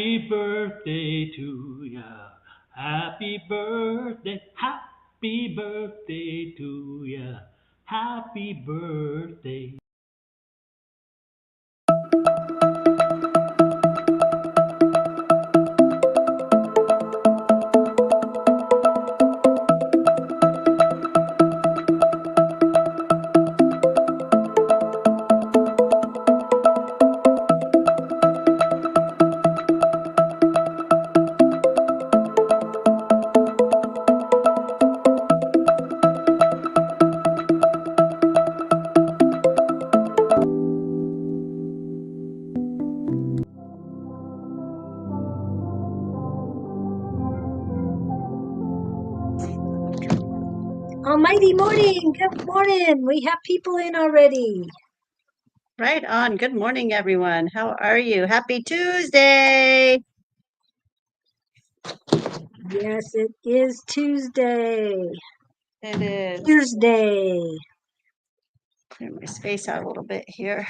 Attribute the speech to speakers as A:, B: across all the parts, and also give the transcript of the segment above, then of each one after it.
A: Happy birthday to ya. Happy birthday to ya. Happy birthday.
B: Almighty morning. Good morning. We have people in already.
C: Right on. Good morning, everyone. How are you? Happy Tuesday.
B: Yes, it is Tuesday.
C: It is.
B: Tuesday.
C: Clear my space out a little bit here.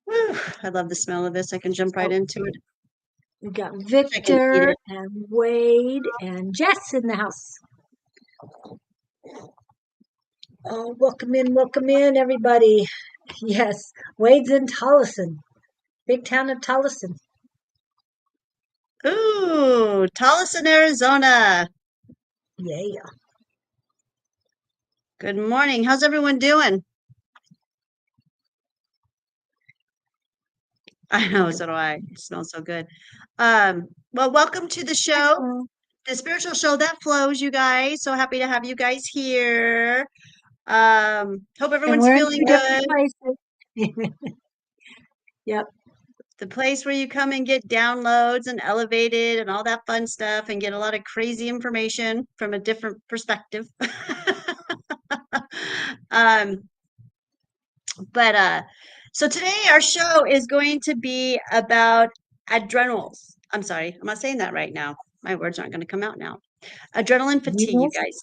C: Woo, I love the smell of this. I can jump right into it.
B: We got
C: I can eat
B: Victor
C: it.
B: and Wade and Jess in the house. Oh, welcome in, everybody. Yes, Wade's in Tolleson, big town of Tolleson.
C: Ooh, Tolleson, Arizona.
B: Yeah.
C: Good morning. How's everyone doing? I know, so do I. It smells so good. Well, welcome to the show, the spiritual show that flows, you guys. So happy to have you guys here. Hope everyone's
B: we're in
C: feeling
B: two different
C: good.
B: places. Yep.
C: The place where you come and get downloads and elevated and all that fun stuff and get a lot of crazy information from a different perspective. um, so today our show is going to be about adrenals. I'm sorry, I'm not saying that right now. My words aren't going to come out now. Adrenaline fatigue, you guys.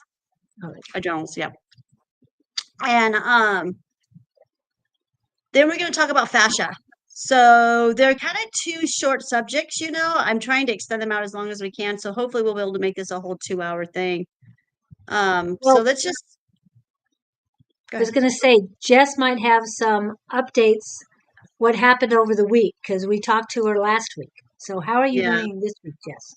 C: Adrenals, yeah. And then we're going to talk about fascia. So they're kind of two short subjects, you know. I'm trying to extend them out as long as we can. So hopefully we'll be able to make this a whole 2-hour thing. So let's just.
B: I was going to say, Jess might have some updates what happened over the week because we talked to her last week. So how are you doing this week, Jess?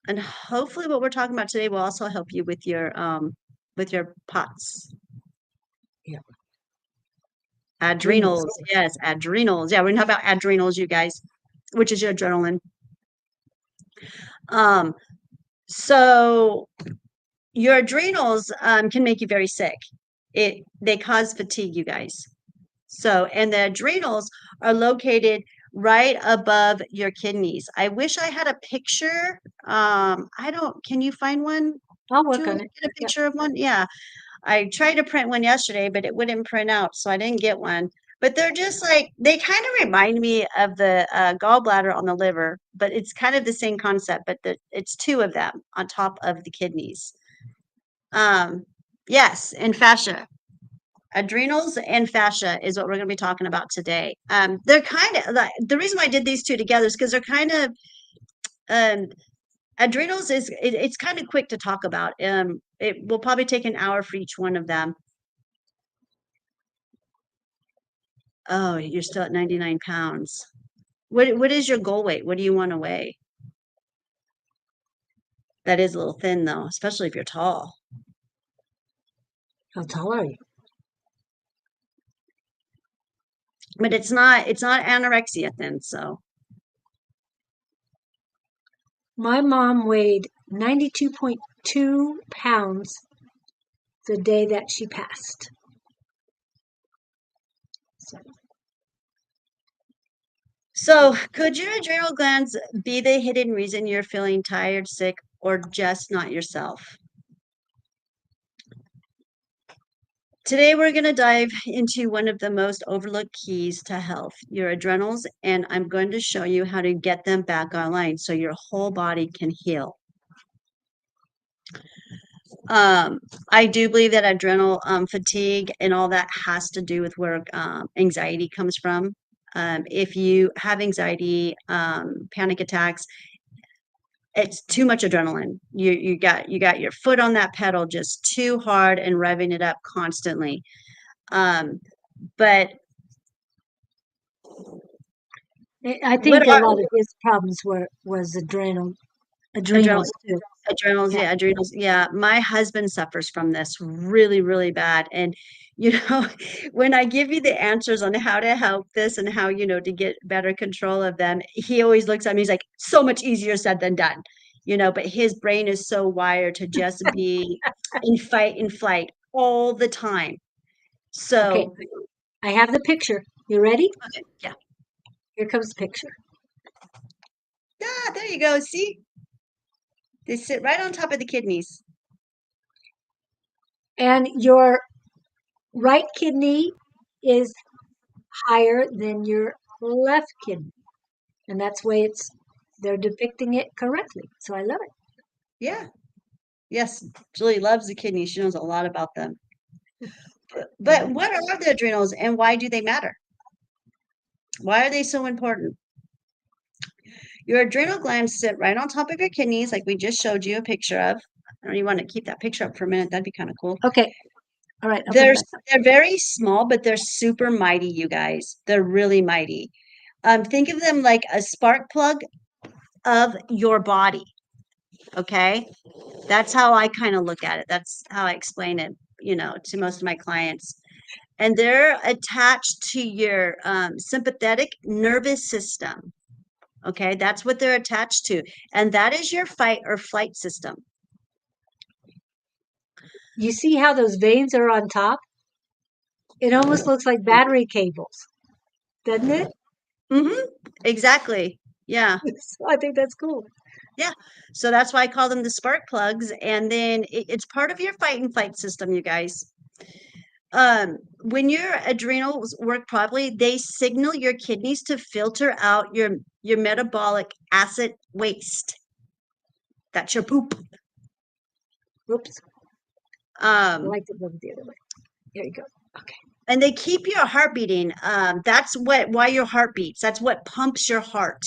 C: And hopefully what we're talking about today will also help you with your POTS.
B: Yeah.
C: Adrenals. Yes, adrenals. Yeah, we're gonna talk about adrenals, you guys, which is your adrenaline. So your adrenals can make you very sick. They cause fatigue, you guys. So, and the adrenals are located right above your kidneys. I wish I had a picture. Can you find one?
B: I'll work on it.
C: Get a picture of one? Yeah. I tried to print one yesterday, but it wouldn't print out, so I didn't get one. But they're just like, they kind of remind me of the gallbladder on the liver, but it's kind of the same concept, but it's two of them on top of the kidneys. Yes, and fascia. Adrenals and fascia is what we're going to be talking about today. They're kind of like, the reason why I did these two together is because they're kind of adrenals it's kind of quick to talk about. It will probably take an hour for each one of them. Oh, you're still at 99 pounds. What is your goal weight? What do you want to weigh? That is a little thin though, especially if you're tall.
B: How tall are you?
C: But it's not anorexia thin, so.
B: My mom weighed 92.2 pounds the day that she passed.
C: So could your adrenal glands be the hidden reason you're feeling tired, sick, or just not yourself? Today, we're going to dive into one of the most overlooked keys to health, your adrenals, and I'm going to show you how to get them back online so your whole body can heal. I do believe that adrenal fatigue and all that has to do with where anxiety comes from. If you have anxiety, panic attacks, it's too much adrenaline. You got your foot on that pedal just too hard and revving it up constantly. But
B: I think a lot of his problems was adrenals too.
C: Adrenals,
B: Yeah.
C: yeah, adrenals. Yeah, my husband suffers from this really, really bad. And, when I give you the answers on how to help this and how, to get better control of them, he always looks at me, he's like, so much easier said than done, but his brain is so wired to just be in fight and flight all the time.
B: Okay.
C: So,
B: I have the picture. You ready?
C: okay, yeah.
B: Here comes the picture.
C: Ah, there you go. See? They sit right on top of the kidneys.
B: And your right kidney is higher than your left kidney. And that's the way they're depicting it correctly. So I love it.
C: Yeah. Yes, Julie loves the kidneys. She knows a lot about them. But what are the adrenals and why do they matter? Why are they so important? Your adrenal glands sit right on top of your kidneys, like we just showed you a picture of. I don't even want to keep that picture up for a minute. That'd be kind of cool.
B: Okay. All right.
C: They're very small, but they're super mighty, you guys. They're really mighty. Think of them like a spark plug of your body. Okay. That's how I kind of look at it. That's how I explain it, to most of my clients. And they're attached to your sympathetic nervous system. Okay, that's what they're attached to. And that is your fight or flight system.
B: You see how those veins are on top? It almost looks like battery cables, doesn't it?
C: Mm-hmm. Exactly. Yeah.
B: So I think that's cool.
C: Yeah. So that's why I call them the spark plugs. And then it's part of your fight and flight system, you guys. When your adrenals work properly, they signal your kidneys to filter out your metabolic acid waste. That's your poop.
B: Whoops. I like to go the other way. There you go. Okay.
C: And they keep your heart beating. That's why your heart beats. That's what pumps your heart.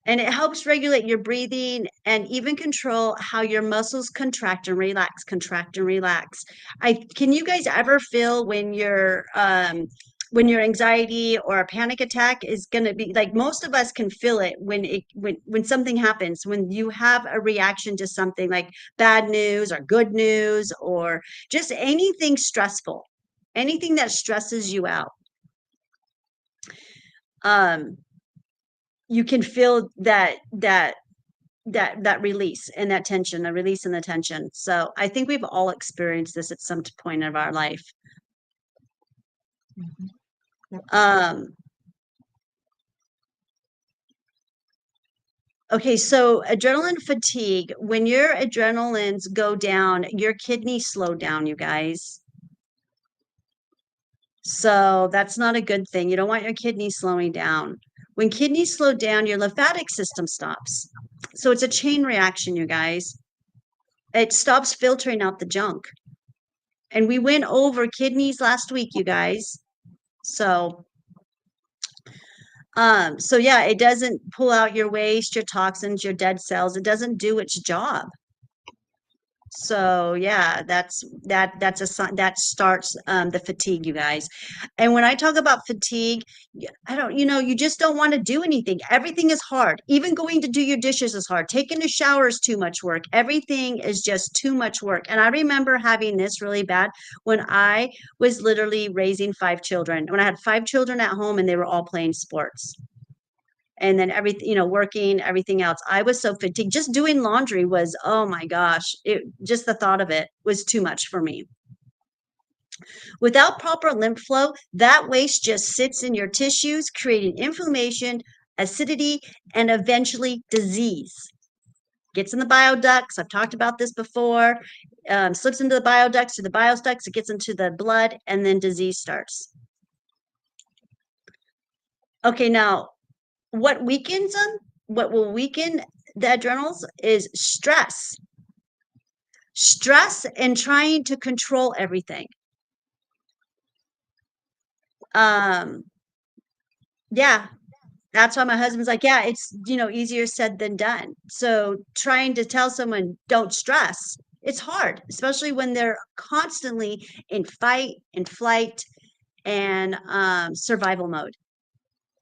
C: And it helps regulate your breathing and even control how your muscles contract and relax, contract and relax. Can you guys ever feel when your anxiety or a panic attack is going to be like, most of us can feel it when something happens, when you have a reaction to something like bad news or good news or just anything stressful, anything that stresses you out. You can feel that release and that tension, the release and the tension. So I think we've all experienced this at some point of our life. Okay, so adrenaline fatigue, when your adrenalines go down, your kidneys slow down, you guys. So that's not a good thing. You don't want your kidneys slowing down. When kidneys slow down, your lymphatic system stops. So it's a chain reaction, you guys. It stops filtering out the junk. And we went over kidneys last week, you guys. So yeah, it doesn't pull out your waste, your toxins, your dead cells. It doesn't do its job. So yeah, that's a sign that starts the fatigue, you guys. And when I talk about fatigue, you just don't want to do anything. Everything is hard. Even going to do your dishes is hard. Taking a shower is too much work. Everything is just too much work. And I remember having this really bad when I was literally raising 5 children. When I had 5 children at home and they were all playing sports. And then everything, working, everything else. I was so fatigued. Just doing laundry was, oh my gosh, just the thought of it was too much for me. Without proper lymph flow, that waste just sits in your tissues, creating inflammation, acidity, and eventually disease. Gets in the bile ducts. I've talked about this before. Slips into the bile ducts, to the bile ducts, it gets into the blood, and then disease starts. Okay, now, what will weaken the adrenals is stress. stress and trying to control everything. Yeah, that's why my husband's like, yeah, it's, easier said than done. So trying to tell someone don't stress, it's hard, especially when they're constantly in fight and flight and survival mode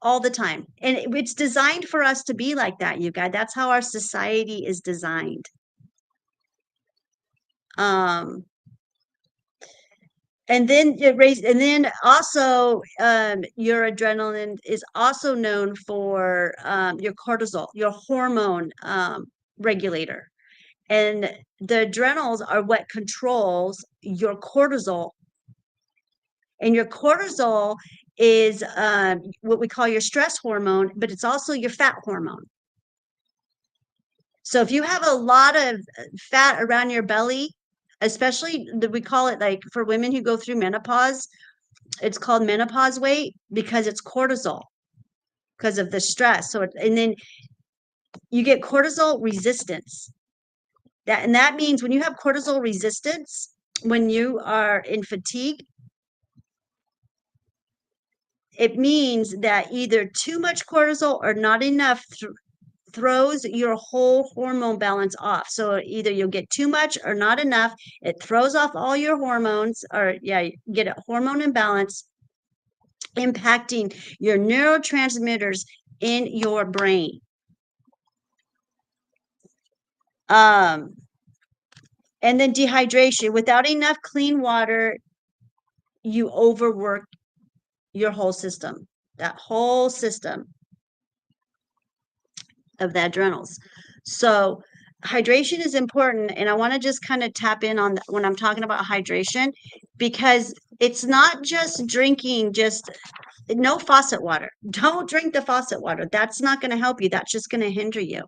C: all the time. And it's designed for us to be like that, you guys. That's how our society is designed. And then also your adrenaline is also known for your cortisol, your hormone regulator. And the adrenals are what controls your cortisol. And your cortisol is what we call your stress hormone, but it's also your fat hormone. So if you have a lot of fat around your belly, especially we call it, like, for women who go through menopause, it's called menopause weight because it's cortisol, because of the stress. And then you get cortisol resistance. That means when you have cortisol resistance, when you are in fatigue, it means that either too much cortisol or not enough throws your whole hormone balance off. So either you'll get too much or not enough. It throws off all your hormones, or you get a hormone imbalance, impacting your neurotransmitters in your brain. And then dehydration. Without enough clean water, you overwork your whole system, that whole system of the adrenals. So hydration is important. And I want to just kind of tap in on when I'm talking about hydration, because it's not just drinking, just no faucet water. Don't drink the faucet water. That's not going to help you. That's just going to hinder you.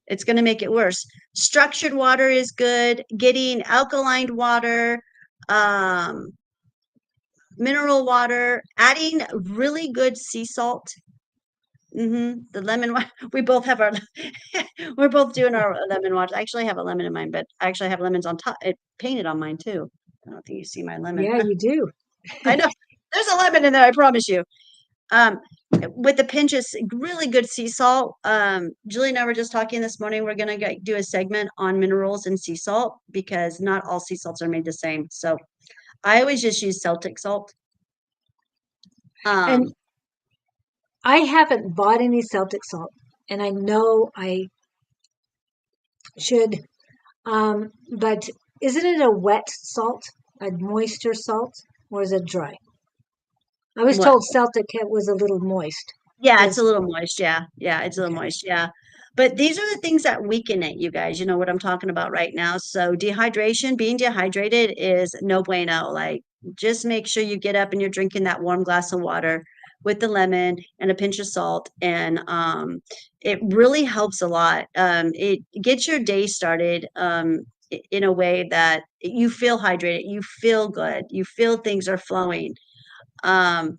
C: It's going to make it worse. Structured water is good. Getting alkaline water, mineral water, adding really good sea salt. The lemon water. We both have our, we're both doing our lemon water. I actually have a lemon in mine, but I actually have lemons on top. It painted on mine too. I don't think you see my lemon.
B: Yeah, you do.
C: I know. There's a lemon in there, I promise you. With a pinch of really good sea salt. Julie and I were just talking this morning. We're going to do a segment on minerals and sea salt, because not all sea salts are made the same. So I always just use Celtic salt.
B: And I haven't bought any Celtic salt, and I know I should. But isn't it a wet salt, a moisture salt, or is it dry? I was told Celtic was a little moist.
C: Yeah, it's a little moist. Yeah, it's a little moist. Yeah. But these are the things that weaken it, you guys. You know what I'm talking about right now. So dehydration, being dehydrated is no bueno. Like, just make sure you get up and you're drinking that warm glass of water with the lemon and a pinch of salt. And it really helps a lot. It gets your day started in a way that you feel hydrated, you feel good, you feel things are flowing. And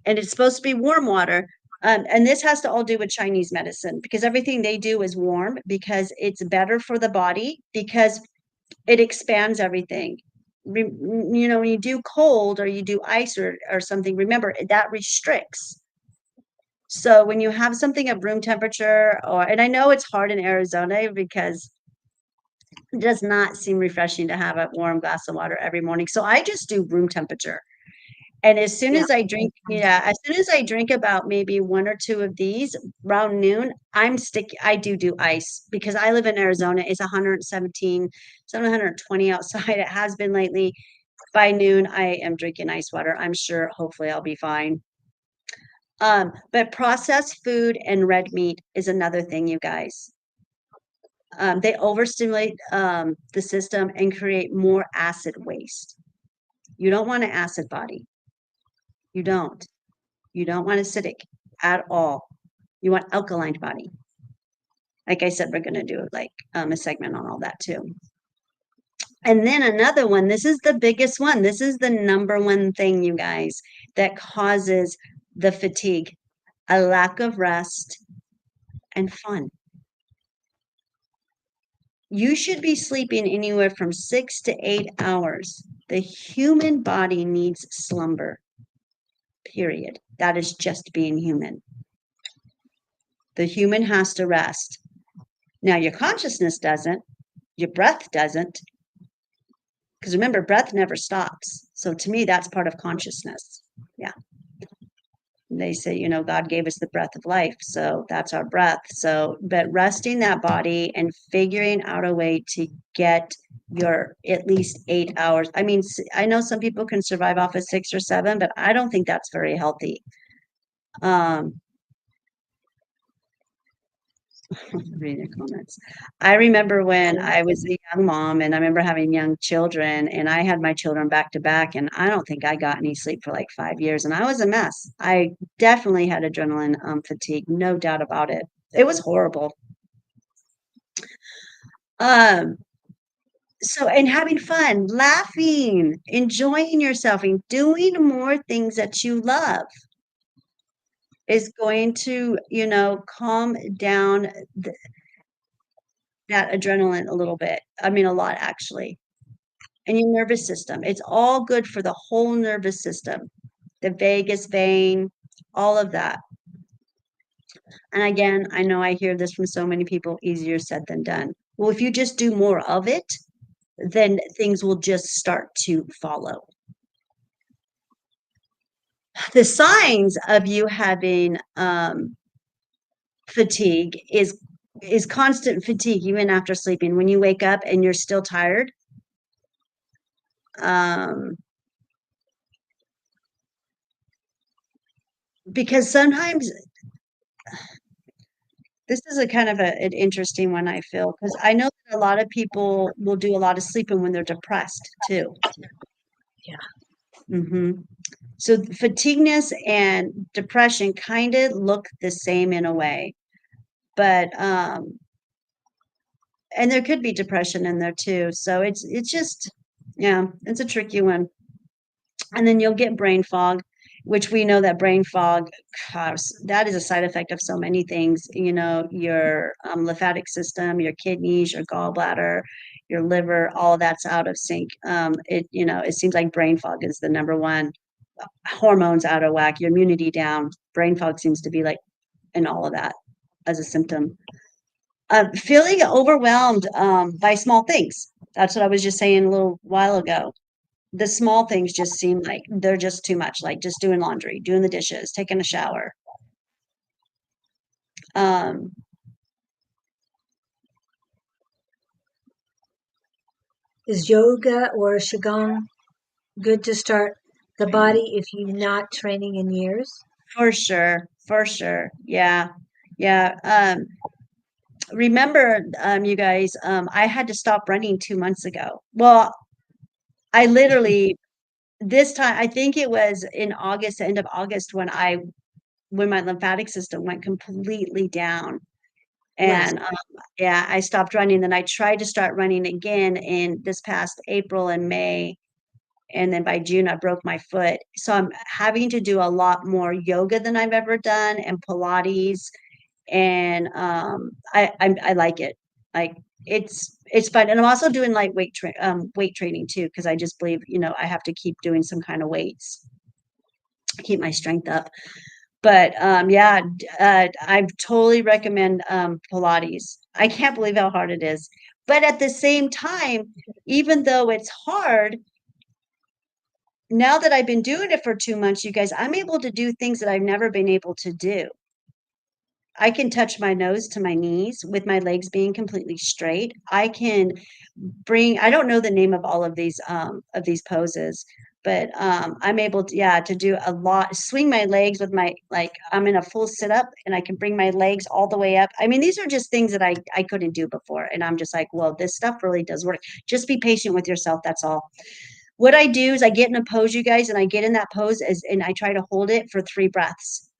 C: it's supposed to be warm water. And this has to all do with Chinese medicine, because everything they do is warm, because it's better for the body, because it expands everything. When you do cold or you do ice or something, remember that restricts. So when you have something at room temperature, and I know it's hard in Arizona because it does not seem refreshing to have a warm glass of water every morning. So I just do room temperature. And as soon as I drink, as soon as I drink about maybe one or two of these around noon, I do ice, because I live in Arizona. It's 117, 720 outside. It has been lately. By noon, I am drinking ice water. I'm sure, hopefully I'll be fine. But processed food and red meat is another thing, you guys. They overstimulate the system and create more acid waste. You don't want an acid body. You don't. You don't want acidic at all. You want alkaline body. Like I said, we're going to do like a segment on all that too. And then another one, this is the biggest one. This is the number one thing, you guys, that causes the fatigue: a lack of rest and fun. You should be sleeping anywhere from 6 to 8 hours. The human body needs slumber, period. That is just being human. The human has to rest. Now, your consciousness doesn't, your breath doesn't, because remember, breath never stops. So to me, that's part of consciousness. Yeah. They say, God gave us the breath of life. So that's our breath. So, but resting that body and figuring out a way to get your at least 8 hours. I mean, I know some people can survive off of 6 or 7, but I don't think that's very healthy. Read your comments. I remember when I was a young mom and I remember having young children and I had my children back to back and I don't think I got any sleep for like 5 years and I was a mess. I definitely had adrenaline fatigue, no doubt about it. It was horrible. Um, so and having fun, laughing, enjoying yourself and doing more things that you love is going to, calm down that adrenaline a little bit. I mean, a lot actually. And your nervous system. It's all good for the whole nervous system, the vagus vein, all of that. And again, I know I hear this from so many people, easier said than done. Well, if you just do more of it, then things will just start to follow. The signs of you having fatigue is constant fatigue even after sleeping. When you wake up and you're still tired, because sometimes this is a kind of an interesting one, I feel, because I know that a lot of people will do a lot of sleeping when they're depressed too.
B: Yeah.
C: So fatigueness and depression kind of look the same in a way, but and there could be depression in there too. So it's just, yeah, it's a tricky one. And then you'll get brain fog, which we know that brain fog, gosh, that is a side effect of so many things. Your lymphatic system, your kidneys, your gallbladder, your liver, all that's out of sync. It seems like brain fog is the number one. Hormones out of whack, your immunity down. Brain fog seems to be like in all of that as a symptom. Feeling overwhelmed by small things. That's what I was just saying a little while ago. The small things just seem like they're just too much, like just doing laundry, doing the dishes, taking a shower.
B: Is yoga or qigong good to start the body if you're not training in years?
C: For sure. Yeah. Remember, you guys, I had to stop running 2 months ago. Well, I literally this time, I think it was in August, end of August, when my lymphatic system went completely down. And yeah, I stopped running. Then I tried to start running again in this past April and May. And then by June, I broke my foot. So I'm having to do a lot more yoga than I've ever done and Pilates. And I like it. Like it's fun. And I'm also doing weight training too, because I just believe, I have to keep doing some kind of weights, keep my strength up. But yeah, I totally recommend Pilates. I can't believe how hard it is. But at the same time, even though it's hard, now that I've been doing it for 2 months, you guys, I'm able to do things that I've never been able to do. I can touch my nose to my knees with my legs being completely straight. I can I don't know the name of all of these poses, but I'm able to do a lot, swing my legs with I'm in a full sit up and I can bring my legs all the way up. I mean, these are just things that I couldn't do before. And I'm just like, well, this stuff really does work. Just be patient with yourself. That's all. What I do is I get in a pose, you guys, and I get in that pose and I try to hold it for 3 breaths.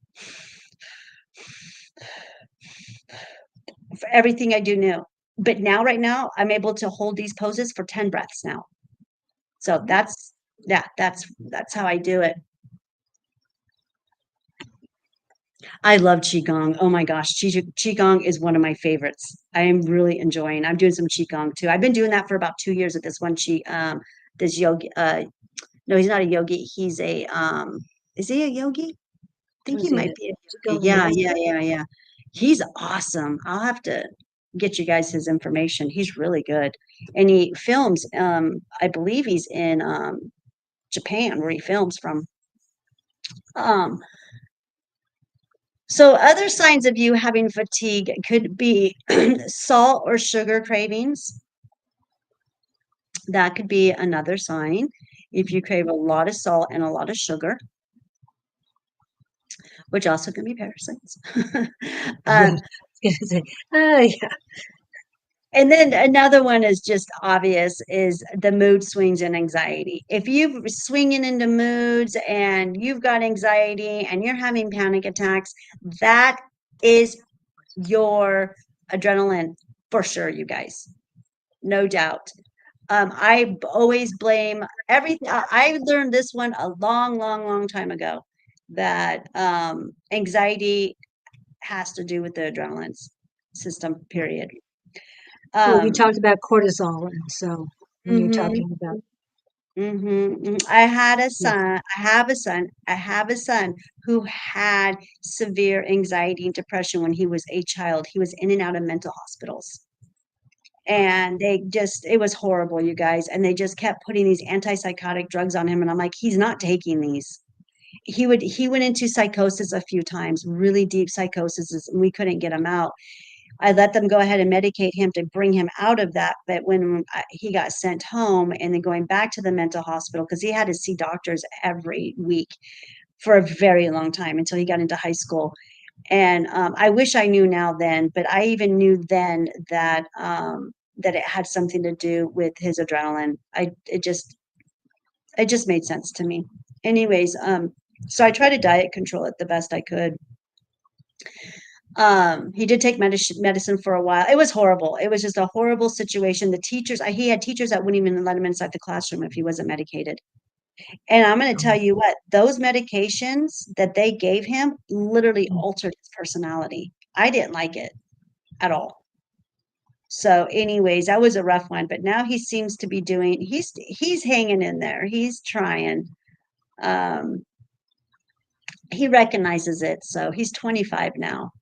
C: For everything I do new. But right now, I'm able to hold these poses for 10 breaths now. So that's how I do it. I love Qigong. Oh my gosh, Qigong is one of my favorites. I am really enjoying. I'm doing some Qigong too. I've been doing that for about 2 years with this one this yogi. No, he's not a yogi. He's a is he a yogi? I think he
B: Was he
C: might
B: a
C: be a yogi.
B: Qigong
C: Yeah, yeah,
B: master?
C: yeah, yeah. He's awesome. I'll have to get you guys his information. He's really good. And he films, I believe he's in Japan where he films from. Um, So other signs of you having fatigue could be salt or sugar cravings. That could be another sign. If you crave a lot of salt and a lot of sugar, which also can be parasites.
B: Yeah,
C: um,
B: I was gonna say, oh yeah.
C: and then another one is just obvious is the mood swings and anxiety. If you're swinging into moods and you've got anxiety and you're having panic attacks, that is your adrenaline for sure, you guys. No doubt. I always blame everything. I learned this one a long, long, long time ago that anxiety has to do with the adrenaline system, period.
B: Well, you
C: Um,
B: talked about cortisol, and so when you're
C: mhm,
B: talking about
C: I had a
B: yes,
C: son, I have a son who had severe anxiety and depression when he was a child. He was in and out of mental hospitals. And it was horrible, you guys. And they just kept putting these antipsychotic drugs on him. And I'm like, he's not taking these. He went into psychosis a few times, really deep psychosis, and we couldn't get him out. I let them go ahead and medicate him to bring him out of that. But when he got sent home and then going back to the mental hospital, because he had to see doctors every week for a very long time until he got into high school. And I wish I knew now then, but I even knew then that it had something to do with his adrenaline. It just made sense to me. Anyways, so I tried to diet control it the best I could. He did take medicine for a while. It was horrible. It was just a horrible situation. The teachers, he had teachers that wouldn't even let him inside the classroom if he wasn't medicated. And I'm going to tell you what, those medications that they gave him literally altered his personality. I didn't like it at all. So, anyways, that was a rough one, but now he seems to be he's hanging in there. He's trying. Um, he recognizes it, so he's 25 now.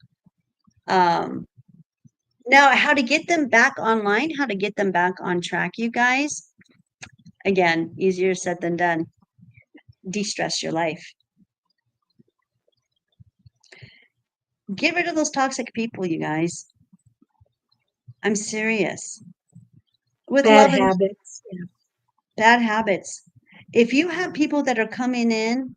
C: Um, Now, how to get them back online, how to get them back on track, you guys. Again, easier said than done. De-stress your life. Get rid of those toxic people, you guys. I'm serious. With
B: bad
C: love and
B: habits. Yeah.
C: bad habits. If you have people that are coming in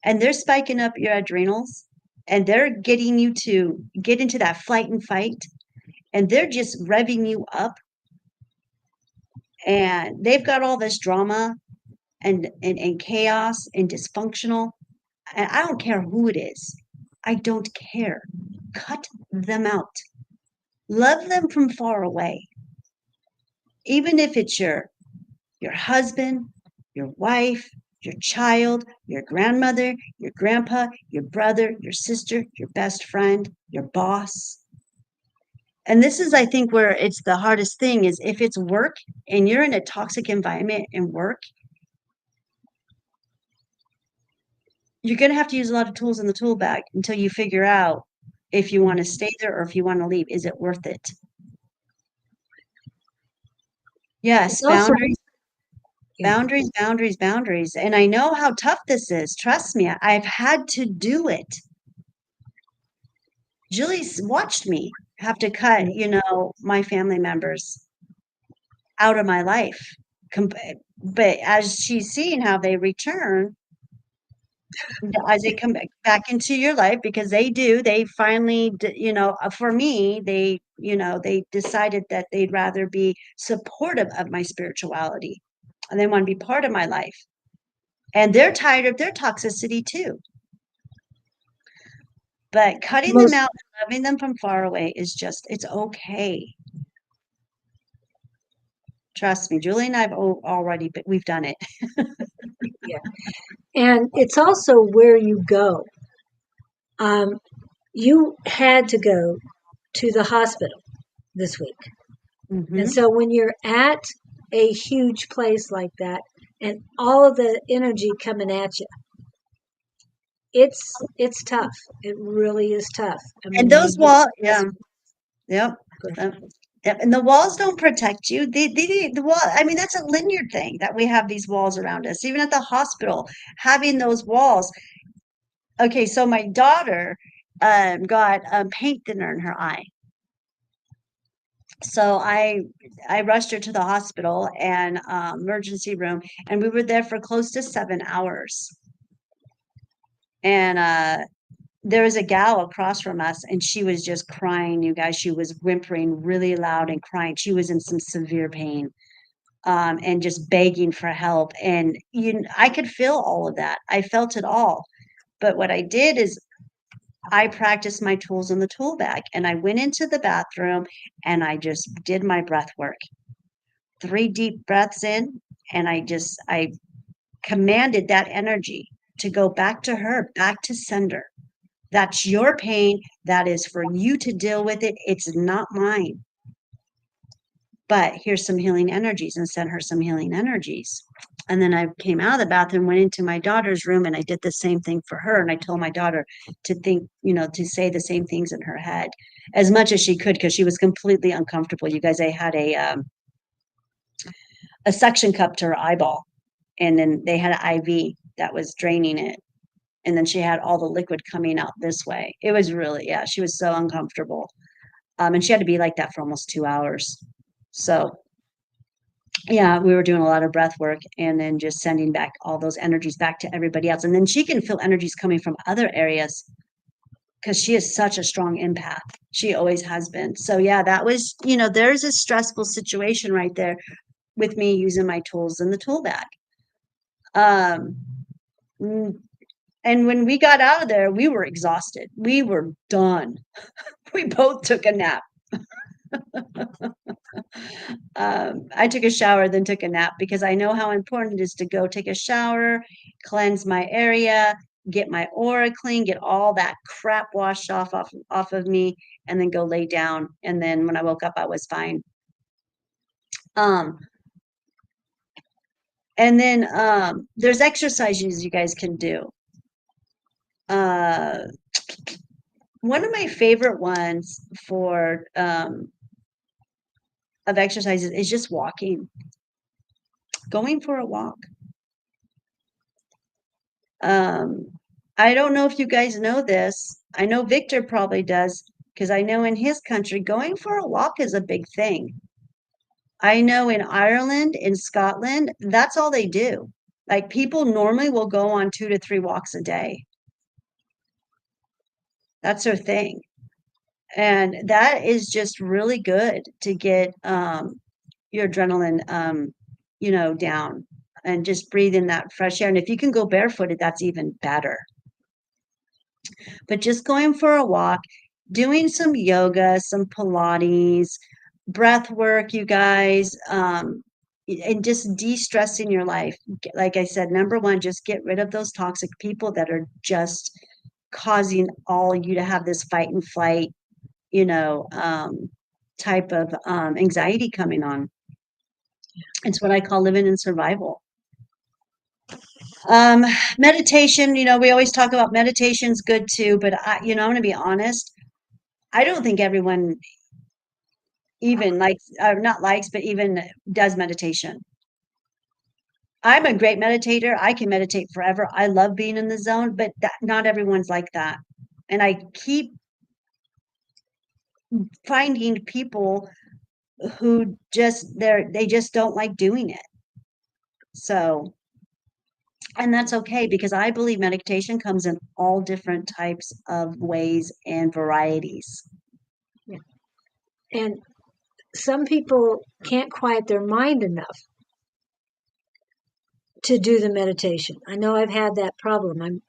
C: and they're spiking up your adrenals and they're getting you to get into that flight and fight and they're just revving you up and they've got all this drama and chaos and dysfunctional, and I don't care who it is. I don't care. Cut them out. Love them from far away. Even if it's your husband, your wife, your child, your grandmother, your grandpa, your brother, your sister, your best friend, your boss. And this is, I think, where it's the hardest thing is if it's work and you're in a toxic environment and work, you're going to have to use a lot of tools in the tool bag until you figure out if you want to stay there or if you want to leave. Is it worth it? Yes,
B: It's also yeah.
C: boundaries. And I know how tough this is. Trust me, I've had to do it. Julie's watched me have to cut, my family members out of my life. But as she's seeing how they return, as they come back into your life, because they finally, for me, they decided that they'd rather be supportive of my spirituality and they want to be part of my life. And they're tired of their toxicity too. But cutting them
B: Most
C: out and loving them from far away it's okay. Trust me, Julie and I've already, but we've done it.
B: yeah. And it's also where you go. You had to go to the hospital this week.
C: Mm-hmm.
B: And so when you're at a huge place like that and all of the energy coming at you, it's tough. It really is tough. I
C: And
B: mean,
C: those walls, yeah, yep. um, yep. And the walls don't protect you. The wall, I mean, that's a linear thing that we have these walls around us, even at the hospital, having those walls. Okay, so my daughter got paint thinner in her eye. So I rushed her to the hospital and emergency room, and we were there for close to 7 hours. And there was a gal across from us, and she was just crying, you guys. She was whimpering really loud and crying. She was in some severe pain, and just begging for help. And I could feel all of that. I felt it all. But what I did is I practiced my tools in the tool bag, and I went into the bathroom and I just did my breath work. 3 deep breaths in, and I commanded that energy to go back to her, back to sender. That's your pain. That is for you to deal with it. It's not mine. But here's some healing energies, and sent her some healing energies. And then I came out of the bathroom, went into my daughter's room, and I did the same thing for her. And I told my daughter to think, to say the same things in her head as much as she could, because she was completely uncomfortable. You guys, I had a suction cup to her eyeball, and then they had an IV that was draining it. And then she had all the liquid coming out this way. It was really, yeah, she was so uncomfortable. And she had to be like that for almost 2 hours. So yeah, we were doing a lot of breath work and then just sending back all those energies back to everybody else. And then she can feel energies coming from other areas because she is such a strong empath. She always has been. So yeah, that was, there's a stressful situation right there with me using my tools in the tool bag. And when we got out of there, we were exhausted. We were done. We both took a nap. I took a shower, then took a nap, because I know how important it is to go take a shower, cleanse my area, get my aura clean, get all that crap washed off of me, and then go lay down. And then when I woke up, I was fine. And then there's exercises you guys can do. One of my favorite ones for of exercises is just walking, going for a walk. I don't know if you guys know this. I know Victor probably does, because I know in his country, going for a walk is a big thing. I know in Ireland, in Scotland, that's all they do. Like, people normally will go on 2 to 3 walks a day. That's their thing. And that is just really good to get your adrenaline, down, and just breathe in that fresh air. And if you can go barefooted, that's even better. But just going for a walk, doing some yoga, some Pilates, breath work, you guys, and just de-stressing your life. Like I said, number one, just get rid of those toxic people that are just causing all you to have this fight and flight, type of anxiety coming on. It's what I call living in survival. Meditation, we always talk about meditation's good too, but I'm going to be honest. I don't think everyone even likes, not likes, but even does meditation. I'm a great meditator. I can meditate forever. I love being in the zone, but not everyone's like that. And I keep finding people who they just don't like doing it. So, and that's okay, because I believe meditation comes in all different types of ways and varieties.
B: Yeah. And some people can't quiet their mind enough to do the meditation. I know I've had that problem. I'm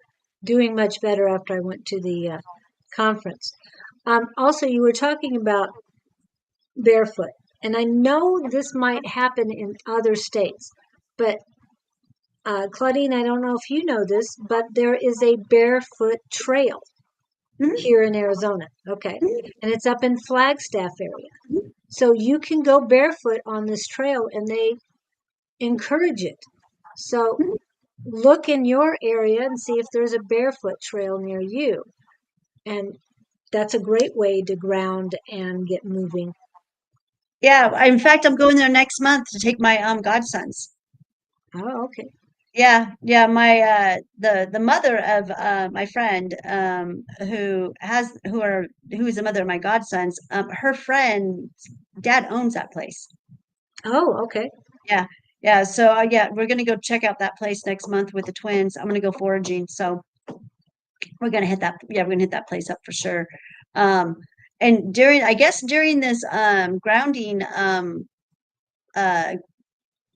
B: doing much better after I went to the conference. Also, you were talking about barefoot, and I know this might happen in other states, but Claudine, I don't know if you know this, but there is a barefoot trail
C: Mhm,
B: here in Arizona. Okay.
C: mhm,
B: And it's up in Flagstaff area.
C: mhm.
B: So you can go barefoot on this trail and they encourage it. So look in your area and see if there's a barefoot trail near you. And that's a great way to ground and get moving.
C: Yeah, in fact, I'm going there next month to take my godsons.
B: Oh, okay.
C: Yeah, yeah, my the mother of my friend who is the mother of my godsons, her friend's dad owns that place.
B: Oh, okay.
C: Yeah. Yeah, so yeah, we're gonna go check out that place next month with the twins. I'm gonna go foraging, so we're gonna hit that. Yeah, we're gonna hit that place up for sure. Um, and I guess during this grounding uh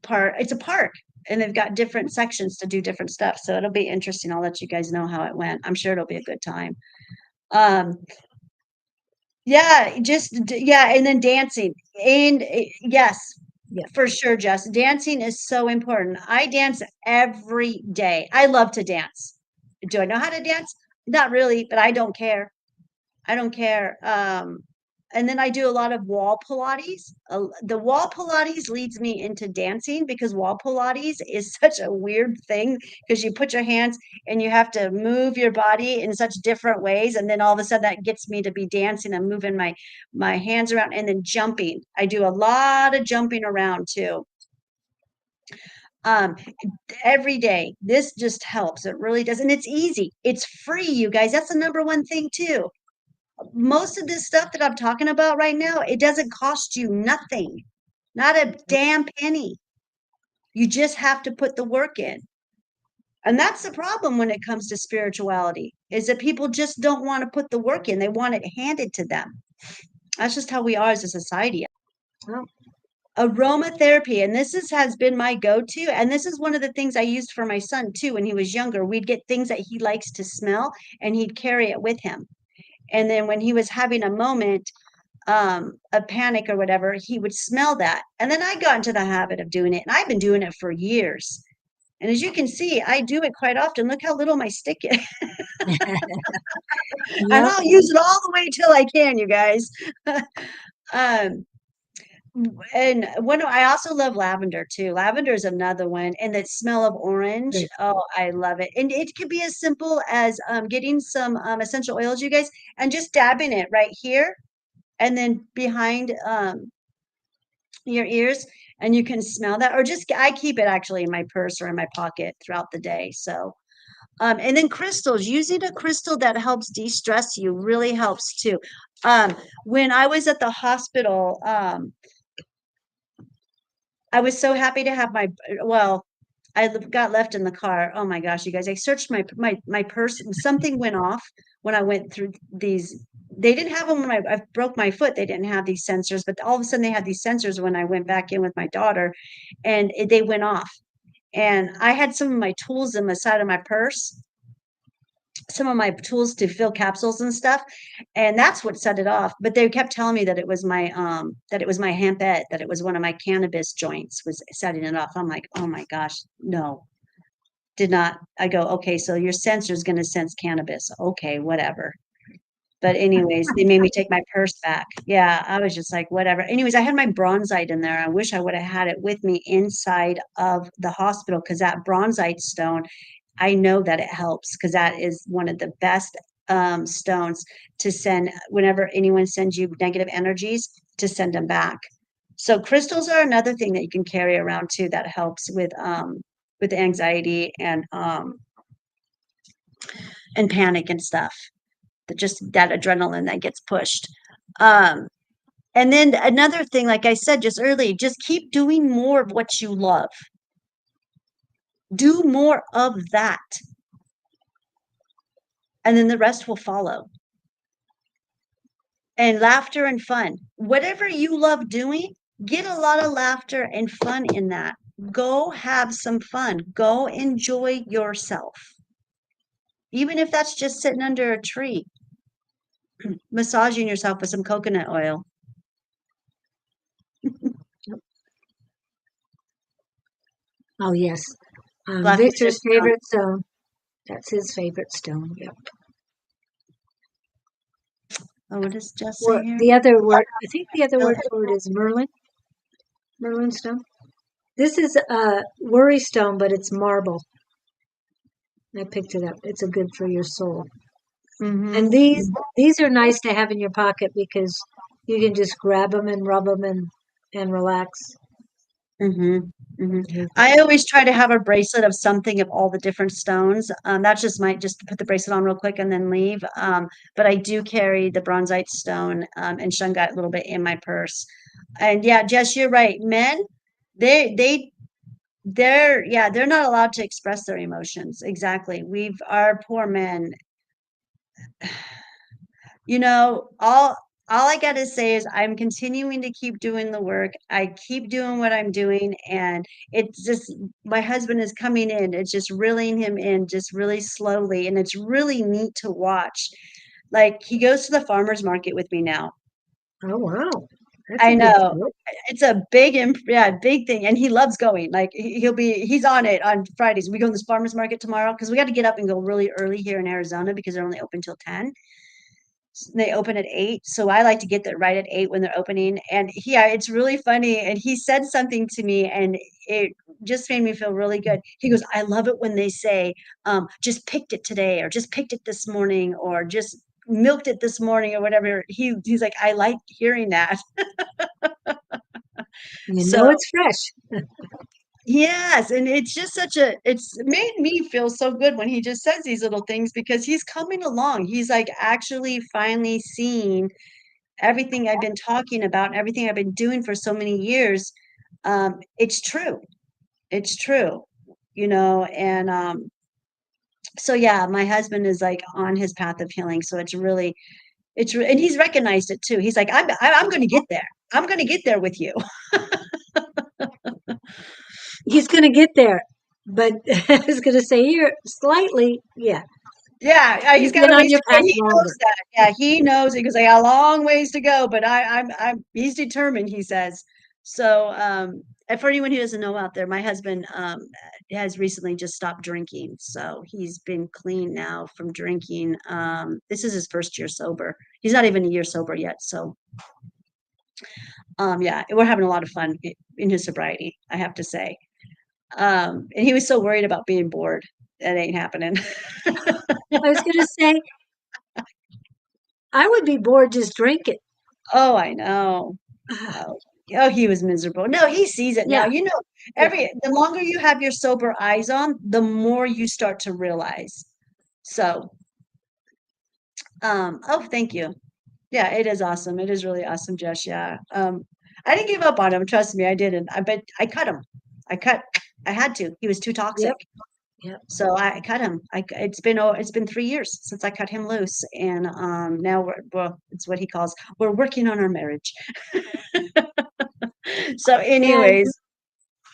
C: part, it's a park, and they've got different sections to do different stuff. So it'll be interesting. I'll let you guys know how it went. I'm sure it'll be a good time. Um, yeah, yeah, and then dancing, and yes,
B: Yeah.
C: for sure, Jess. Dancing is so important. I dance every day. I love to dance. Do I know how to dance? Not really, but I don't care. I don't care. And then I do a lot of wall Pilates. The wall Pilates leads me into dancing because wall Pilates is such a weird thing because you put your hands and you have to move your body in such different ways. And then all of a sudden that gets me to be dancing and moving my hands around and then jumping. I do a lot of jumping around too. Um, every day. This just helps. It really does. And it's easy. It's free, you guys. That's the number one thing too. Most of this stuff that I'm talking about right now, it doesn't cost you nothing, not a damn penny. You just have to put the work in. And that's the problem when it comes to spirituality, is that people just don't want to put the work in. They want it handed to them. That's just how we are as a society.
B: Oh,
C: Aromatherapy, and has been my go-to, and this is one of the things I used for my son too when he was younger. We'd get things that he likes to smell and he'd carry it with him. And then when he was having a moment a panic or whatever, he would smell that. And then I got into the habit of doing it, and I've been doing it for years. And as you can see, I do it quite often. Look how little my stick is. And
B: yep.
C: I'll use it all the way till I can, you guys. um, and I also love lavender too. Lavender is another one, and that smell of orange.
B: Great.
C: Oh, I love it. And it could be as simple as getting some essential oils, you guys, and just dabbing it right here and then behind your ears, and you can smell that. Or just I keep it actually in my purse or in my pocket throughout the day. So and then crystals, using a crystal that helps de-stress you really helps too. When I was at the hospital, I was so happy to have well, got left in the car. Oh my gosh, you guys, I searched my purse and something went off when I went through these. They didn't have them when I broke my foot. They didn't have these sensors, but all of a sudden they had these sensors when I went back in with my daughter, and they went off. And I had some of my tools in the side of my purse, some of my tools to fill capsules and stuff, and that's what set it off. But they kept telling me that it was my hempette, that it was one of my cannabis joints was setting it off. I'm like, oh my gosh, no, did not. I go, okay, so your sensor is going to sense cannabis. Okay, whatever. But anyways, they made me take my purse back. Yeah, I was just like, whatever. Anyways, I had my bronzite in there. I wish I would have had it with me inside of the hospital because that bronzite stone, I know that it helps because that is one of the best stones to send whenever anyone sends you negative energies, to send them back. So crystals are another thing that you can carry around too that helps with anxiety and panic and stuff. Just that adrenaline that gets pushed. Um, and then another thing, like I said just earlier, just keep doing more of what you love. Do more of that, and then the rest will follow. And laughter and fun. Whatever you love doing, get a lot of laughter and fun in that. Go have some fun. Go enjoy yourself. Even if that's just sitting under a tree, massaging yourself with some coconut oil.
B: Oh, yes.
C: Black witch's
B: Victor's
C: stone.
B: favorite stone. That's his favorite stone. Yep.
C: Oh, what does Jess say
B: Or
C: here?
B: the other word, I think the other
C: Oh,
B: word for it is Merlin stone. This is a worry stone, but it's marble. I picked it up. It's a good for your soul. And
C: mm-hmm.
B: these are nice to have in your pocket because you can just grab them and rub them and relax.
C: Mm-hmm. Mm-hmm.
B: Mhm.
C: I always try to have a bracelet of something of all the different stones. That's just my just to put the bracelet on real quick and then leave. But I do carry the bronzite stone and shungite a little bit in my purse. And yeah, Jess, you're right. Men, they're not allowed to express their emotions. Exactly. Our poor men, you know, all I got to say is I'm continuing to keep doing the work. I keep doing what I'm doing, and it's just my husband is coming in. It's just reeling him in just really slowly, and it's really neat to watch. Like he goes to the farmers market with me now.
B: Oh, wow. That's a
C: I
B: good
C: know.
B: start.
C: It's a big thing, and he loves going. Like he's on it on Fridays. We go to this farmers market tomorrow because we got to get up and go really early here in Arizona because they're only open till 10. They open at 8, so I like to get there right at 8 when they're opening. And yeah, it's really funny, and he said something to me and it just made me feel really good. He goes, I love it when they say just picked it today, or just picked it this morning, or just milked it this morning, or whatever. He's like, I like hearing that.
B: You
C: So
B: know it's fresh.
C: yes, and it's just it's made me feel so good when he just says these little things because he's coming along. He's like actually finally seeing everything I've been talking about and everything I've been doing for so many years. It's true. It's true, and so yeah, my husband is like on his path of healing. So and he's recognized it too. He's like, I'm going to get there. I'm going to get there with you.
B: He's going to get there. But I was going to say here, slightly, yeah.
C: Yeah, he's
B: You've
C: got
B: been
C: a
B: on
C: ways
B: your
C: to go.
B: path
C: He knows
B: longer.
C: that. Yeah, he knows it because I got a long ways to go. But he's determined. He says so. And for anyone who doesn't know out there, my husband has recently just stopped drinking, so he's been clean now from drinking. This is his first year sober. He's not even a year sober yet. So yeah, we're having a lot of fun in his sobriety, I have to say. And he was so worried about being bored. That ain't happening.
B: I was going to say, I would be bored just drinking.
C: Oh, I know. Oh, oh, he was miserable. No, he sees it now.
B: Yeah, yeah.
C: The longer you have your sober eyes on, the more you start to realize. So, oh, thank you. Yeah, it is awesome. It is really awesome, Jess. Yeah. I didn't give up on him. Trust me, I didn't. But I cut him. I cut. I had to. He was too toxic.
B: Yep, yep.
C: So I cut him. It's been 3 years since I cut him loose, and now it's what he calls we're working on our marriage. So,
B: And
C: anyways,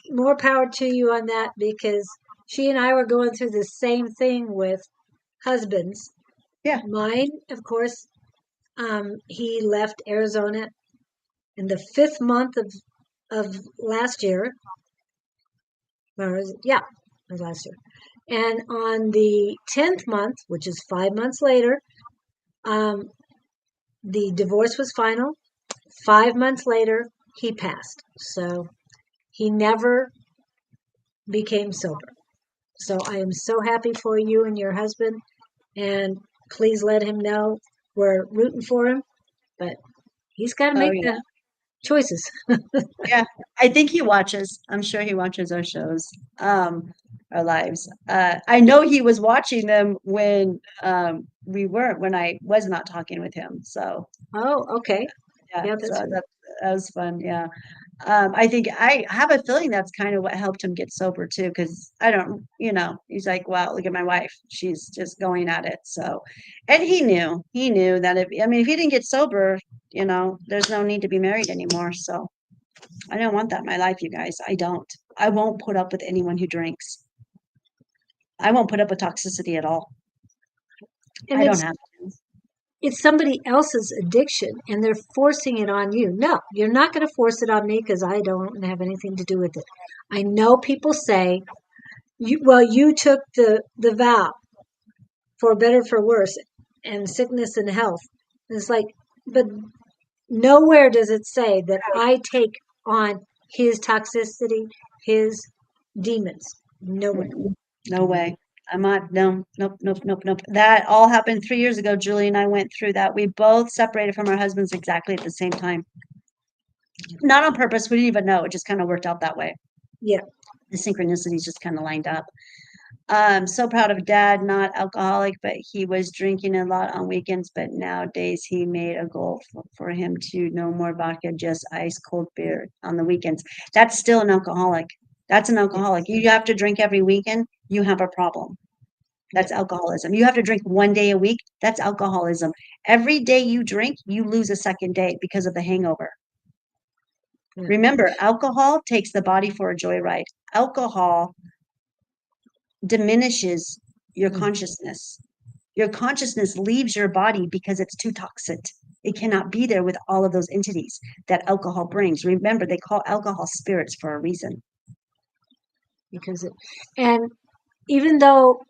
B: more power to you on that because she and I were going through the same thing with husbands.
C: yeah.
B: Mine, of course, he left Arizona in the 5th month of last year. Yeah, it was last year. And on the 10th month, which is 5 months later, um, the divorce was final. 5 months later, he passed. So he never became sober. So I am so happy for you and your husband. And please let him know we're rooting for him. But he's got to
C: Oh
B: make
C: yeah.
B: the choices.
C: Yeah. I think he watches. I'm sure he watches our shows, our lives. I know he was watching them when I was not talking with him. So
B: Oh, okay.
C: yeah,
B: Yeah,
C: so
B: that's good.
C: that was fun. Yeah. I think I have a feeling that's kind of what helped him get sober too, because I don't, he's like, wow, look at my wife. She's just going at it. So, and he knew that if he didn't get sober, there's no need to be married anymore. So I don't want that in my life, you guys. I don't. I won't put up with anyone who drinks. I won't put up with toxicity at all.
B: And
C: I don't have to.
B: it's somebody else's addiction and they're forcing it on you. No, you're not going to force it on me because I don't have anything to do with it. I know people say, you took the vow for better, for worse, and sickness and health. And it's like, But nowhere does it say that I take on his toxicity, his demons. Nowhere.
C: No way. I'm not, no, nope, nope, nope, nope. That all happened 3 years ago. Julie and I went through that. We both separated from our husbands exactly at the same time. Not on purpose. We didn't even know. It just kind of worked out that way.
B: Yeah.
C: The synchronicities just kind of lined up. So proud of dad, not alcoholic, but he was drinking a lot on weekends. But nowadays, he made a goal for him to no more vodka, just ice cold beer on the weekends. That's still an alcoholic. That's an alcoholic. You have to drink every weekend, you have a problem. That's alcoholism. You have to drink 1 day a week. That's alcoholism. Every day you drink, you lose a second day because of the hangover.
B: Yeah.
C: Remember, alcohol takes the body for a joyride. Alcohol diminishes your consciousness. Your consciousness leaves your body because it's too toxic. It cannot be there with all of those entities that alcohol brings. Remember, they call alcohol spirits for a reason.
B: Because it, and even though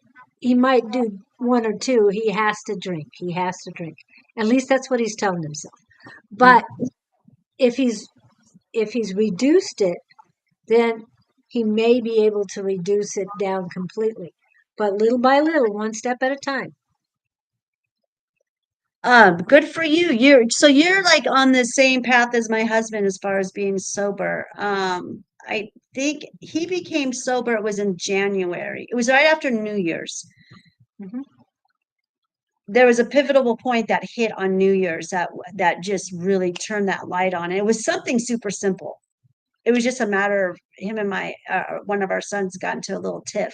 B: he might do one or two, he has to drink. He has to drink. At least that's what he's telling himself. But if he's reduced it, then he may be able to reduce it down completely. But little by little, one step at a time.
C: Good for you. You're like on the same path as my husband as far as being sober. I think he became sober. It was in January. It was right after New Year's.
B: Mhm.
C: There was a pivotal point that hit on New Year's that just really turned that light on. And it was something super simple. It was just a matter of him and my one of our sons got into a little tiff,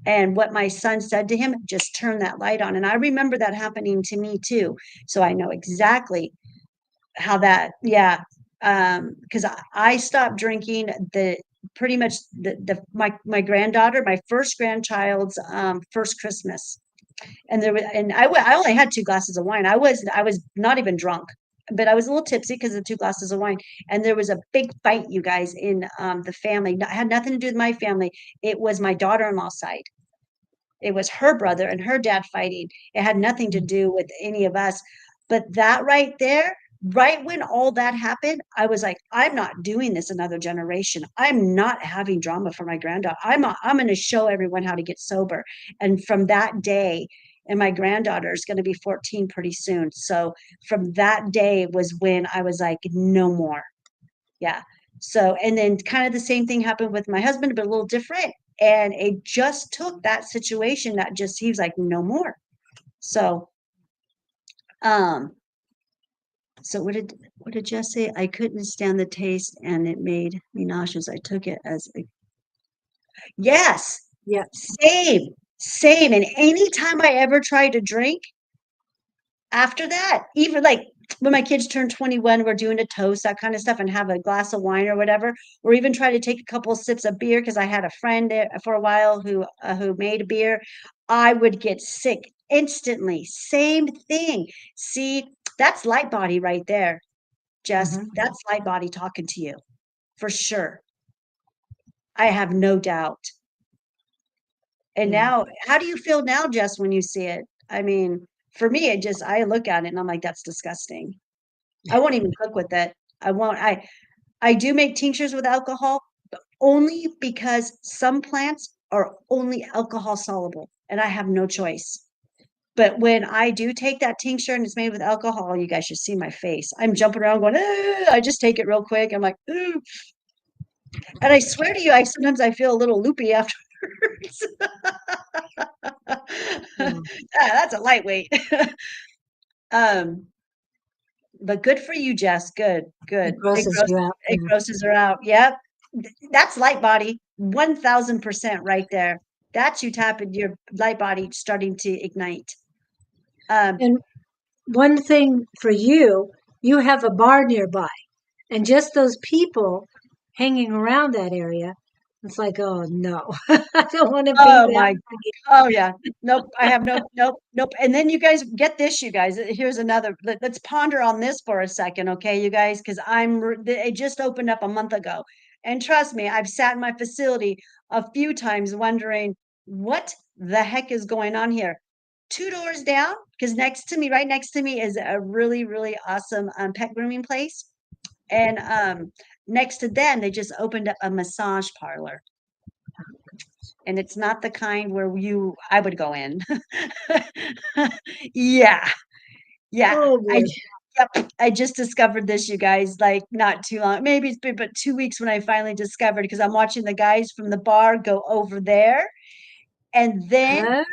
C: and what my son said to him just turned that light on. And I remember that happening to me too, so I know exactly how that, yeah, because I stopped drinking the pretty much my granddaughter, my first grandchild's first Christmas. And I only had 2 glasses of wine. I was not even drunk, but I was a little tipsy because of 2 glasses of wine. And there was a big fight, you guys, in the family. It had nothing to do with my family. It was my daughter-in-law's side. It was her brother and her dad fighting. It had nothing to do with any of us. But that right there, right when all that happened, I was like, I'm not doing this another generation. I'm not having drama for my granddaughter. I'm going to show everyone how to get sober. And from that day, and my granddaughter is going to be 14 pretty soon. So from that day was when I was like, no more. Yeah. So, and then kind of the same thing happened with my husband, but a little different. And it just took that situation that just, he was like, no more. So, um, so what did Jess say? I couldn't stand the taste and it made me nauseous. I took it as a, yes,
B: Yeah.
C: same, same. And anytime I ever tried to drink after that, even like when my kids turn 21, we're doing a toast, that kind of stuff, and have a glass of wine or whatever, or even try to take a couple of sips of beer because I had a friend there for a while who made beer. I would get sick instantly. Same thing. See, that's light body right there, Jess.
B: Mhm.
C: That's light body talking to you for sure. I have no doubt. And
B: Yeah.
C: now, how do you feel now, Jess, when you see it? I mean, for me, I look at it and I'm like, that's disgusting. I won't even cook with it. I won't. I do make tinctures with alcohol, but only because some plants are only alcohol soluble, and I have no choice. But when I do take that tincture and it's made with alcohol, you guys should see my face. I'm jumping around going, "Ah," I just take it real quick. I'm like, "Ooh." And I swear to you, I feel a little loopy afterwards.
B: Yeah.
C: That's a lightweight. um, But good for you, Jess. Good, good.
B: It grosses you out.
C: It grosses her out. Yep. That's light body. 1000% right there. That's you tapping your light body starting to ignite. Um,
B: And one thing for you, you have a bar nearby, and just those people hanging around that area, it's like, oh no, I don't want to be
C: oh
B: that.
C: my, oh yeah. Nope. I have nope. And then you guys get this, you guys. Here's another. Let's ponder on this for a second, okay, you guys? Because it just opened up a month ago. And trust me, I've sat in my facility a few times wondering what the heck is going on here. two doors down, because right next to me is a really, really awesome pet grooming place. And next to them, they just opened up a massage parlor. And it's not the kind where I would go in. Yeah. Yeah.
B: Oh boy.
C: Yep, I just discovered this, you guys, like not too long. Maybe it's been but 2 weeks when I finally discovered, because I'm watching the guys from the bar go over there. And then,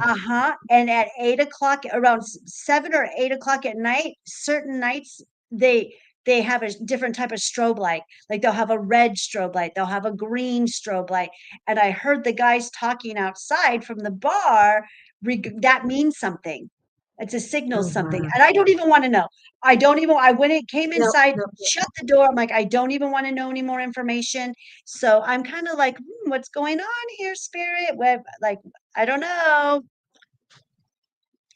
B: Ah,
C: and at 8 o'clock, around 7 or 8 o'clock at night, certain nights they have a different type of strobe light. Like they'll have a red strobe light, they'll have a green strobe light. And I heard the guys talking outside from the bar. That means something. It's a signal
B: oh
C: something.
B: wow.
C: And I don't even want to know. When it came
B: No,
C: inside,
B: no.
C: shut the door. I'm like, I don't even want to know any more information. So I'm kind of like, what's going on here, spirit? Like, I don't know.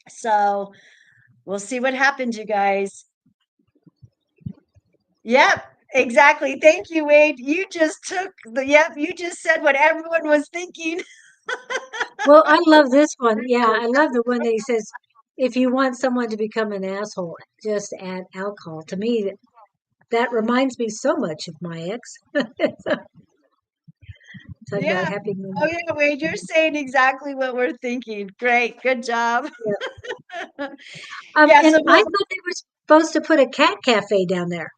C: So we'll see what happens, you guys. Yep, exactly. Thank you, Wade. You just said what everyone was thinking.
B: Well, I love this one. Yeah, I love the one that he says, if you want someone to become an asshole, just add alcohol. To me, that reminds me so much of my ex. Talk about
C: Yeah.
B: happy
C: Oh,
B: moments.
C: yeah, Wade, you're saying exactly what we're thinking. Great. Good job.
B: Yeah.
C: Yeah,
B: And
C: so
B: I
C: we'll
B: thought they were supposed to put a cat cafe down there.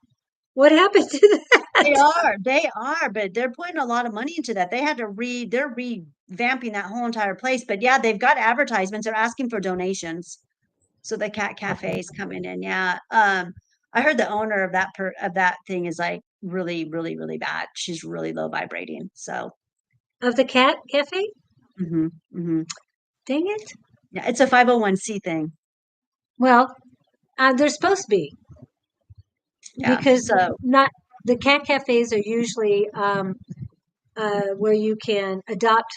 B: What happened to that?
C: they are, but they're putting a lot of money into that. They're revamping that whole entire place. But yeah, they've got advertisements. They're asking for donations. So the cat cafe is coming in. Yeah. I heard the owner of that thing is like really, really, really bad. She's really low vibrating. So,
B: Of the cat cafe?
C: hmm hmm
B: Dang it.
C: yeah, it's a 501c thing.
B: Well, they're supposed to be
C: Yeah.
B: because
C: So
B: not the cat cafes are usually where you can adopt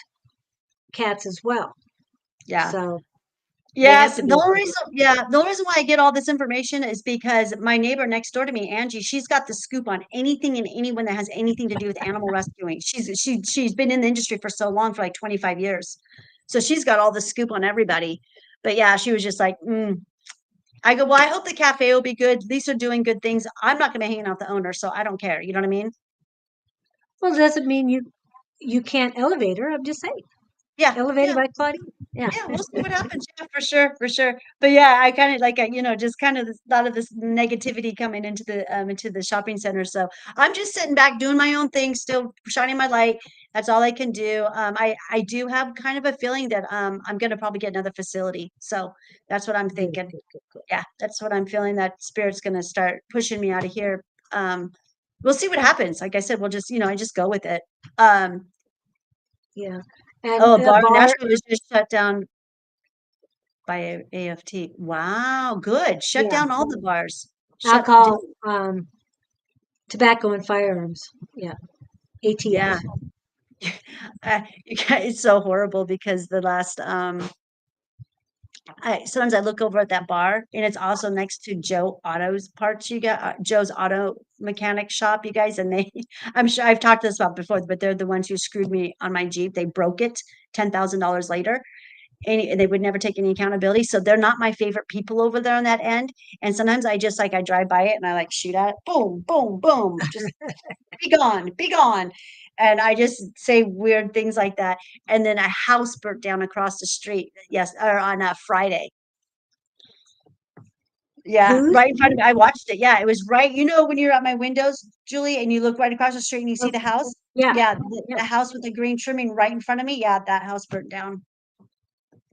B: cats as well.
C: yeah.
B: So they have
C: Yes,
B: to be.
C: the only reason why I get all this information is because my neighbor next door to me, Angie, she's got the scoop on anything and anyone that has anything to do with animal rescuing. She's been in the industry for so long, for like 25 years. So she's got all the scoop on everybody. But yeah, she was just like, I go, well, I hope the cafe will be good. At least they're doing good things. I'm not gonna be hanging out with the owner, so I don't care. You know what I mean?
B: Well, it doesn't mean you can't elevate her. I'm just saying.
C: Yeah,
B: Elevated
C: yeah.
B: by Claudine. Yeah.
C: Yeah, we'll see what happens. Yeah, for sure, for sure. But yeah, I kind of like, just kind of thought of this negativity coming into the shopping center. So I'm just sitting back doing my own thing, still shining my light. That's all I can do. I do have kind of a feeling that I'm gonna probably get another facility. So that's what I'm
B: Good,
C: thinking.
B: good, good, good.
C: Yeah, that's what I'm feeling. That spirit's gonna start pushing me out of here. We'll see what happens. Like I said, we'll just, I just go with it. Um,
B: Yeah. And
C: oh, a
B: a
C: bar
B: bar,
C: naturally was just shut down by AFT. Wow, good. Shut
B: yeah.
C: down all the bars.
B: Alcohol, tobacco and firearms. Yeah.
C: Yeah.
B: ATF.
C: It's so horrible because the last sometimes I look over at that bar and it's also next to Joe Auto's parts. You got Joe's Auto Mechanic Shop, you guys, and I'm sure I've talked this about before, but they're the ones who screwed me on my Jeep. They broke it $10,000 later. And they would never take any accountability. So they're not my favorite people over there on that end. And sometimes I just I drive by it and I like shoot at it. Boom, boom, boom. Just be gone, be gone. And I just say weird things like that. And then a house burnt down across the street. Yes, or on a Friday. Yeah,
B: Who's?
C: right in front of me. I watched it. Yeah, it was right. When you're at my windows, Julie, and you look right across the street and you see the house.
B: Yeah.
C: Yeah,
B: Yeah.
C: the house with the green trimming right in front of me. Yeah, that house burnt down.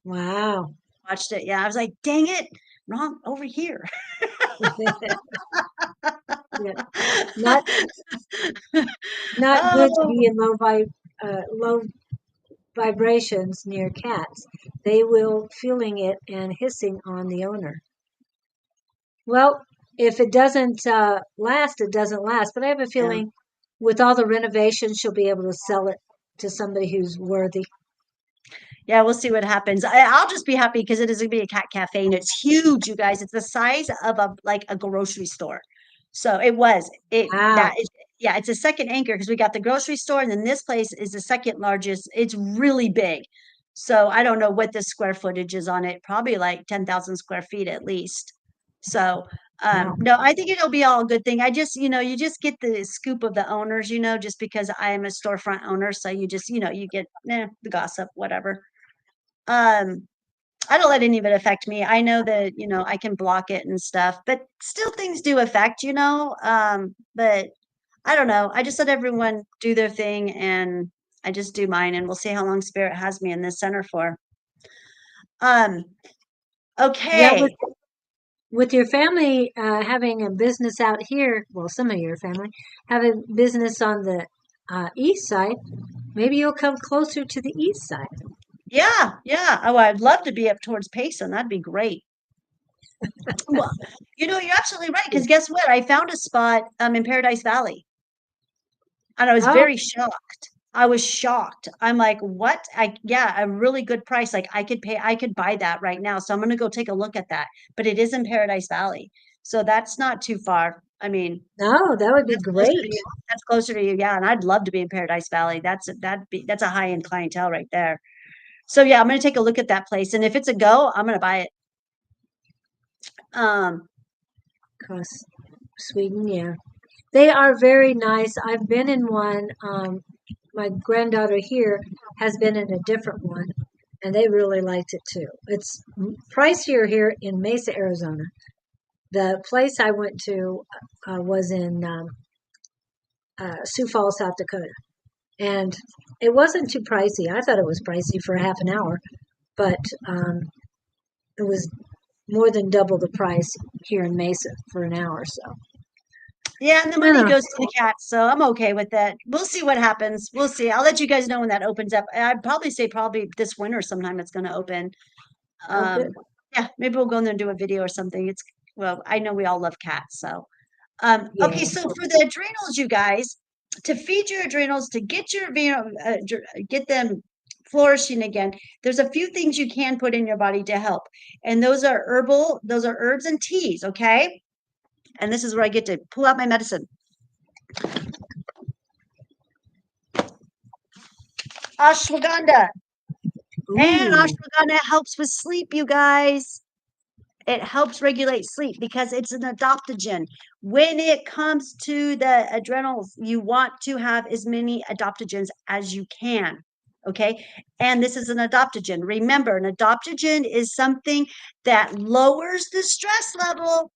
B: Wow.
C: Watched it. Yeah, I was like, dang it, wrong over here.
B: Yeah. Not not good to
C: Oh,
B: be in low vibrations near cats. They will feeling it and hissing on the owner. Well, if it doesn't last, it doesn't last. But I have a
C: yeah.
B: feeling with all the renovations, she'll be able to sell it to somebody who's worthy.
C: Yeah, we'll see what happens. I'll just be happy because it is going to be a cat cafe and it's huge, you guys. It's the size of a grocery store. So
B: Wow.
C: yeah, it's a second anchor because we got the grocery store and then this place is the second largest. It's really big. So I don't know what the square footage is on it, probably like 10,000 square feet at least. So
B: Wow.
C: no, I think it'll be all a good thing. I just, you just get the scoop of the owners, just because I am a storefront owner. So you just, you get the gossip, whatever. Um, I don't let any of it affect me. I know that, I can block it and stuff, but still things do affect, but I don't know. I just let everyone do their thing and I just do mine and we'll see how long spirit has me in this center for. Um,
B: Yeah,
C: okay.
B: with your family having a business out here, well, some of your family having business on the east side, maybe you'll come closer to the east side.
C: Yeah, yeah. Oh, I'd love to be up towards Payson. That'd be great. Well, you're absolutely right. Because guess what? I found a spot in Paradise Valley. And I was
B: Oh,
C: very shocked. I was shocked. I'm like, what? Yeah, a really good price. Like I could buy that right now. So I'm gonna go take a look at that. But it is in Paradise Valley. So that's not too far. I mean,
B: no, that would be
C: that's closer to
B: great.
C: you. That's closer to you. Yeah. And I'd love to be in Paradise Valley. That's a high-end clientele right there. So yeah, I'm gonna take a look at that place. And if it's a go, I'm gonna buy it. Um,
B: Cause Sweden, yeah. They are very nice. I've been in one. My granddaughter here has been in a different one, and they really liked it too. It's pricier here in Mesa, Arizona. The place I went to was in Sioux Falls, South Dakota, and it wasn't too pricey. I thought it was pricey for half an hour, but it was more than double the price here in Mesa for an hour. So,
C: Yeah, and the money
B: yeah,
C: goes to the cats, so I'm okay with that. We'll see what happens. We'll see. I'll let you guys know when that opens up. I'd probably say probably this winter sometime it's going to open.
B: oh, good.
C: Yeah, maybe we'll go in there and do a video or something. Well, I know we all love cats, so okay.
B: Yeah.
C: So for the adrenals, you guys, to feed your adrenals, to get get them flourishing again, there's a few things you can put in your body to help, and those are herbs and teas. Okay, and this is where I get to pull out my medicine. Ashwagandha. And
B: Ooh.
C: ashwagandha helps with sleep, you guys. It helps regulate sleep because it's an adaptogen. When it comes to the adrenals, you want to have as many adaptogens as you can. Okay. And this is an adaptogen. Remember, an adaptogen is something that lowers the stress level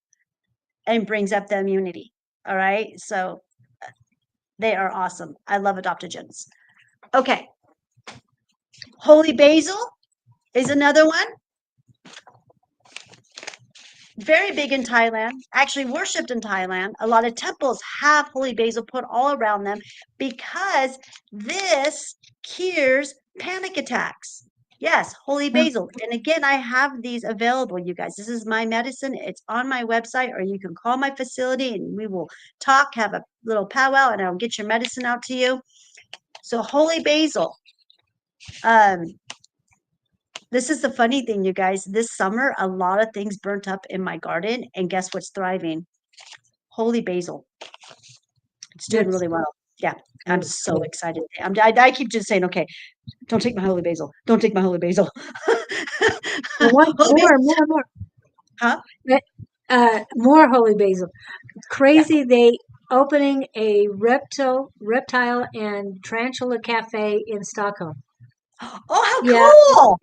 C: and brings up the immunity. All right. So they are awesome. I love adaptogens. Okay. Holy basil is another one. Very big in Thailand, actually worshipped in Thailand. A lot of temples have holy basil put all around them because this cures panic attacks. Yes, holy basil. And again, I have these available, you guys. This is my medicine. It's on my website, or you can call my facility and we will talk, have a little powwow, and I'll get your medicine out to you. So, holy basil. This is the funny thing, you guys. This summer, a lot of things burnt up in my garden, and guess what's thriving? Holy basil. It's doing
B: That's
C: really well. Yeah, I'm
B: good.
C: so
B: Good.
C: excited. I keep just saying, okay, don't take my holy basil. Don't take my holy basil.
B: I want
C: Holy basil,
B: more.
C: huh?
B: More holy basil.
C: Yeah.
B: Crazy. They opening a reptile and tarantula cafe in Stockholm.
C: Oh, how
B: Yeah,
C: cool!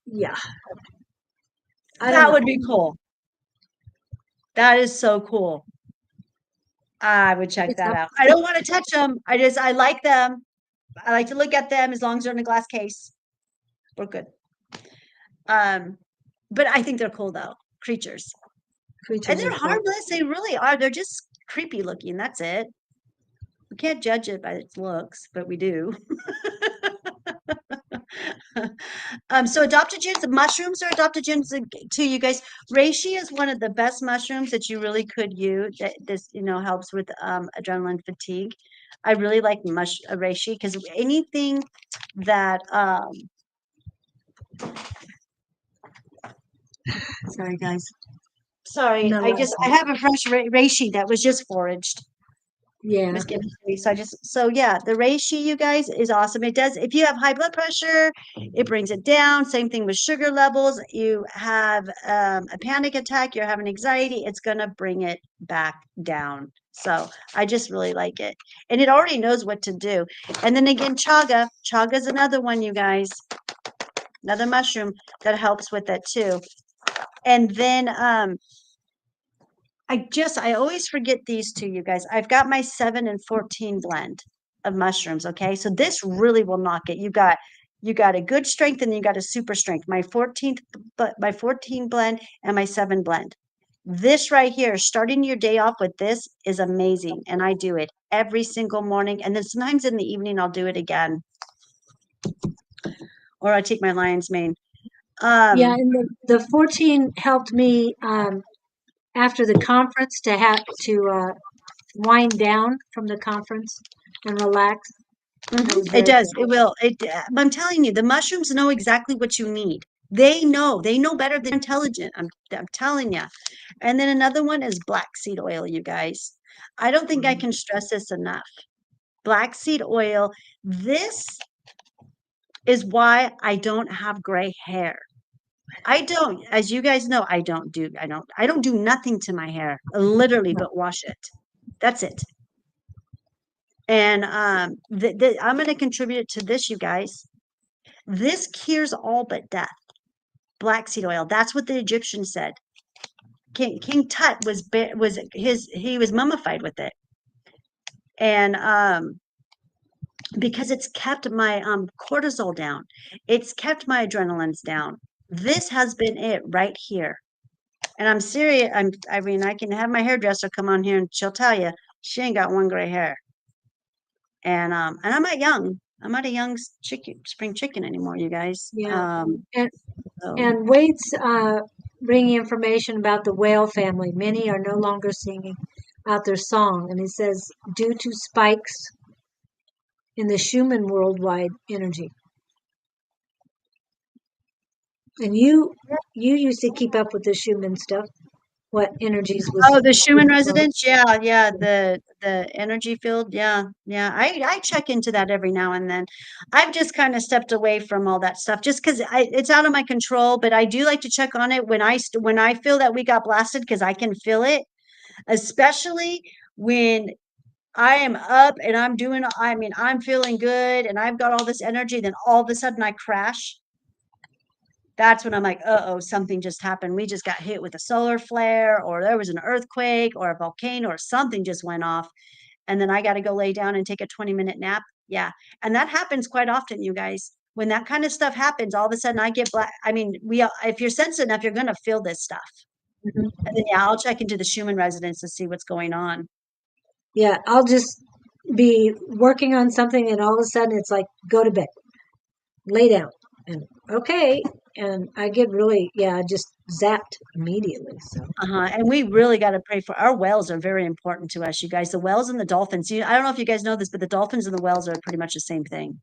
B: yeah. I don't
C: That
B: know.
C: would be cool. That is so cool. I would check
B: It's
C: that
B: up.
C: out. I don't want to touch them. I like them. I like to look at them as long as they're in a glass case. We're good. But I think they're cool though, creatures. And
B: Creatures
C: they're
B: are cool.
C: harmless. They really are. They're just creepy looking. That's it. We can't judge it by its looks, but we do. So adaptogens, mushrooms are adaptogens too, you guys. Reishi is one of the best mushrooms that you really could use. That this, helps with adrenaline fatigue. I really like reishi because anything that sorry guys. Sorry,
B: No,
C: I have a fresh reishi that was just foraged.
B: Yeah.
C: was given to me. So yeah, the reishi, you guys, is awesome. It does, if you have high blood pressure, it brings it down. Same thing with sugar levels. You have a panic attack, you're having anxiety, it's going to bring it back down. So I just really like it. And it already knows what to do. And then again, chaga. Chaga is another one, you guys. Another mushroom that helps with it too. And then I always forget these two, you guys. I've got my 7 and 14 blend of mushrooms. Okay. So this really will knock it. You got a good strength and you got a super strength. My 14th, but my 14 blend and my 7 blend. This right here, starting your day off with this is amazing. And I do it every single morning. And then sometimes in the evening, I'll do it again. Or I take my lion's mane.
B: Yeah, and the 14 helped me after the conference to have to wind down from the conference and relax. That was
C: It
B: very
C: does.
B: good.
C: It will. I'm telling you, the mushrooms know exactly what you need. They know. They know better than intelligent. I'm telling you. And then another one is black seed oil, you guys. I don't think I can stress this enough. Black seed oil. This is why I don't have gray hair. I don't, as you guys know, I don't do nothing to my hair, literally, but wash it. That's it. And I'm going to contribute it to this, you guys. This cures all but death. Black seed oil. That's what the Egyptians said. King Tut he was mummified with it, and because it's kept my cortisol down, it's kept my adrenalines down. This has been it right here, and I'm serious. I mean, I can have my hairdresser come on here and she'll tell you she ain't got one gray hair, and I'm not a young spring chicken anymore, you guys.
B: Yeah. And
C: So.
B: and Wade's bringing information about the whale family. Many are no longer singing out their song, and it says due to spikes in the Schumann worldwide energy. And you used to keep up with the Schumann stuff. What energies was
C: Oh, the Schumann
B: being flowed?
C: residence? Yeah, yeah, the energy field. Yeah, yeah. I check into that every now and then. I've just kind of stepped away from all that stuff just because it's out of my control. But I do like to check on it when I feel that we got blasted because I can feel it, especially when I am up and I'm feeling good and I've got all this energy. Then all of a sudden I crash. That's when I'm like, uh-oh, something just happened. We just got hit with a solar flare, or there was an earthquake, or a volcano, or something just went off. And then I got to go lay down and take a 20-minute nap. Yeah. And that happens quite often, you guys. When that kind of stuff happens, all of a sudden I get black. I mean, if you're sensitive enough, you're going to feel this stuff.
B: Mhm.
C: And then, yeah, I'll check into the Schumann residence to see what's going on.
B: Yeah, I'll just be working on something, and all of a sudden it's like, go to bed, lay down, and okay. And I get really, yeah, just zapped immediately. So,
C: And we really got to pray for our whales are very important to us, you guys. The whales and the dolphins. I don't know if you guys know this, but the dolphins and the whales are pretty much the same thing.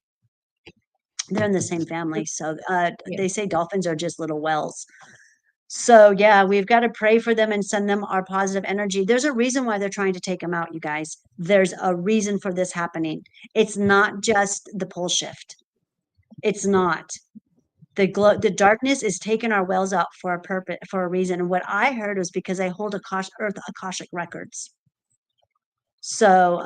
C: They're in the same family. So
B: yeah.
C: they say dolphins are just little wells. So yeah, we've got to pray for them and send them our positive energy. There's a reason why they're trying to take them out, you guys. There's a reason for this happening. It's not just the pole shift. It's not. The darkness is taking our wells out for a purpose, for a reason. And what I heard was because I hold Earth Akashic records. So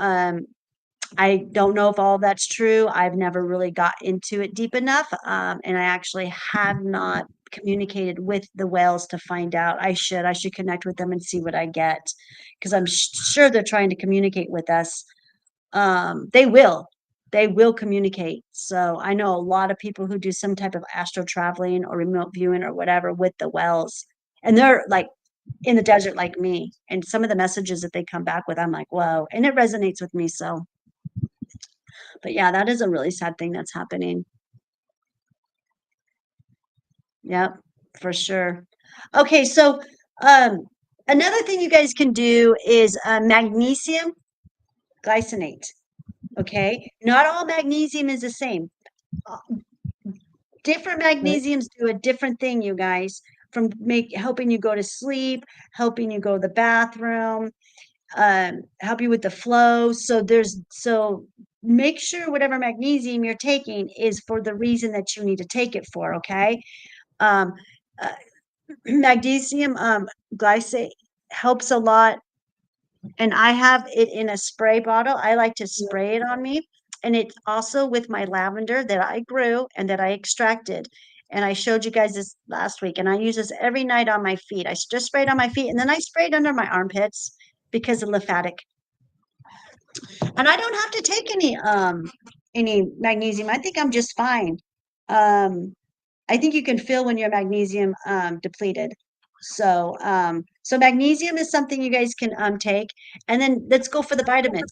C: I don't know if all that's true. I've never really got into it deep enough. And I actually have not communicated with the whales to find out. I should connect with them and see what I get because I'm sure they're trying to communicate with us. They will communicate. So I know a lot of people who do some type of astral traveling or remote viewing or whatever with the whales, and they're like in the desert like me. And some of the messages that they come back with, I'm like, whoa, and it resonates with me. So but yeah, that is a really sad thing that's happening. Yep, for sure. Okay, so um, another thing you guys can do is magnesium glycinate. Okay, not all magnesium is the same. Uh, Different
B: Right.
C: magnesiums do a different thing, you guys, from helping you go to sleep, helping you go to the bathroom. help you with the flow. So make sure whatever magnesium you're taking is for the reason that you need to take it for. Okay. Um, uh, Magnesium glycate helps a lot, and I have it in a spray bottle. I like to spray it on me, and it's also with my lavender that I grew and that I extracted. And I showed you guys this last week, and I use this every night on my feet. I just spray it on my feet, and then I spray it under my armpits because of lymphatic. And I don't have to take any magnesium. I think I'm just fine. I think you can feel when you're magnesium depleted. So magnesium is something you guys can take. And then let's go for the vitamins.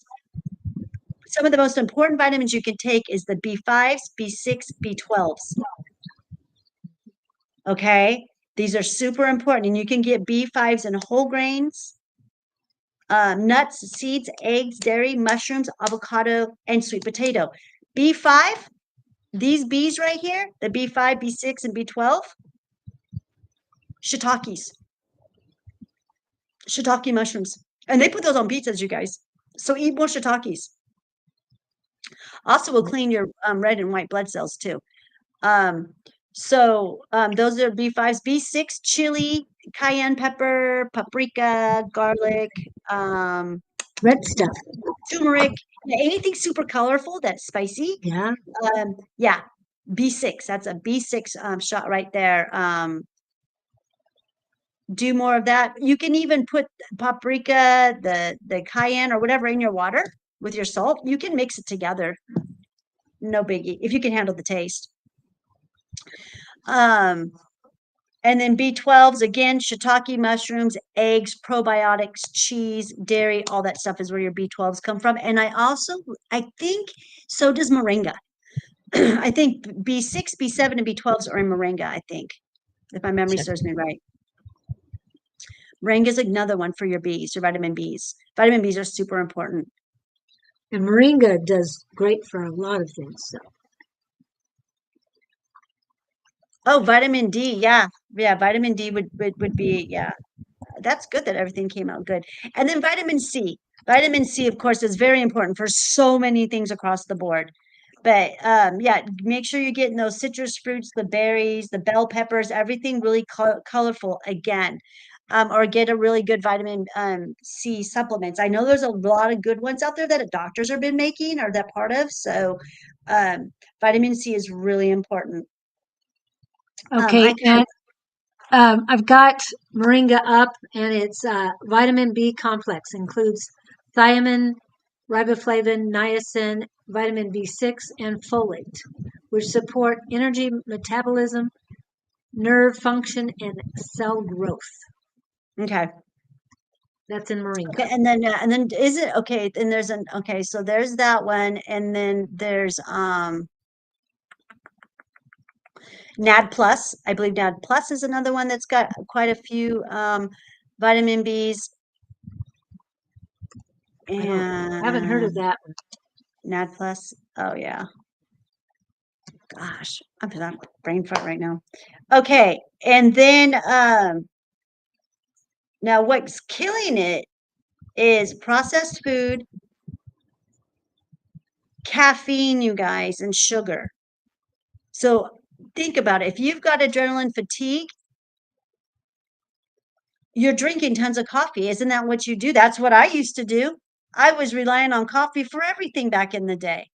C: Some of the most important vitamins you can take is the B5s, B6, B12s. Okay, these are super important, and you can get B5s in whole grains, nuts, seeds, eggs, dairy, mushrooms, avocado, and sweet potato. B5, these Bs right here, the B5, B6, and B12, shiitakes, shiitake mushrooms. And they put those on pizzas, you guys. So eat more shiitakes. Also will clean your red and white blood cells too. Those are B5s, B6, chili, cayenne pepper, paprika, garlic,
B: Red stuff.
C: turmeric, anything super colorful that's spicy.
B: Yeah.
C: Yeah, B6. That's a B6 shot right there. Do more of that. You can even put paprika, the cayenne or whatever in your water with your salt. You can mix it together. No biggie if you can handle the taste. And then B12s, again, shiitake mushrooms, eggs, probiotics, cheese, dairy, all that stuff is where your B12s come from. And I think so does moringa. I think B6, B7, and B12s are in moringa, I think, if my memory serves me right. Moringa is another one for your Bs, your vitamin Bs. Vitamin Bs are super important.
B: And moringa does great for a lot of things. So.
C: Oh, vitamin D. Yeah. Yeah. Vitamin D would be, yeah. That's good that everything came out good. And then vitamin C. Vitamin C, of course, is very important for so many things across the board. But yeah, make sure you're getting those citrus fruits, the berries, the bell peppers, everything really colorful again. Or get a really good vitamin C supplements. I know there's a lot of good ones out there that doctors have been making or that part of. So vitamin C is really important.
B: Okay, and I've got moringa up, and it's vitamin B complex, includes thiamine, riboflavin, niacin, vitamin B6, and folate, which support energy metabolism, nerve function, and cell growth.
C: Okay.
B: That's in moringa.
C: Okay, and then is it okay? And there's so there's that one, and then there's NAD plus. I believe NAD plus is another one that's got quite a few vitamin Bs.
B: I haven't heard of that one.
C: NAD plus. Oh yeah. Gosh, I'm brain fart right now. Okay, and then now what's killing it is processed food, caffeine, you guys, and sugar. So think about it. If you've got adrenaline fatigue, you're drinking tons of coffee. Isn't that what you do? That's what I used to do. I was relying on coffee for everything back in the day.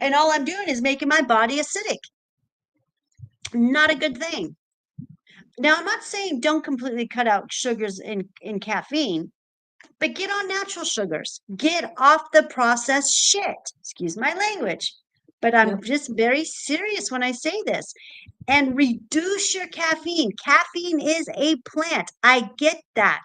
C: And all I'm doing is making my body acidic. Not a good thing. Now, I'm not saying don't completely cut out sugars in caffeine, but get on natural sugars. Get off the processed shit. Excuse my language. But I'm just very serious when I say this. And reduce your caffeine. Caffeine is a plant. I get that.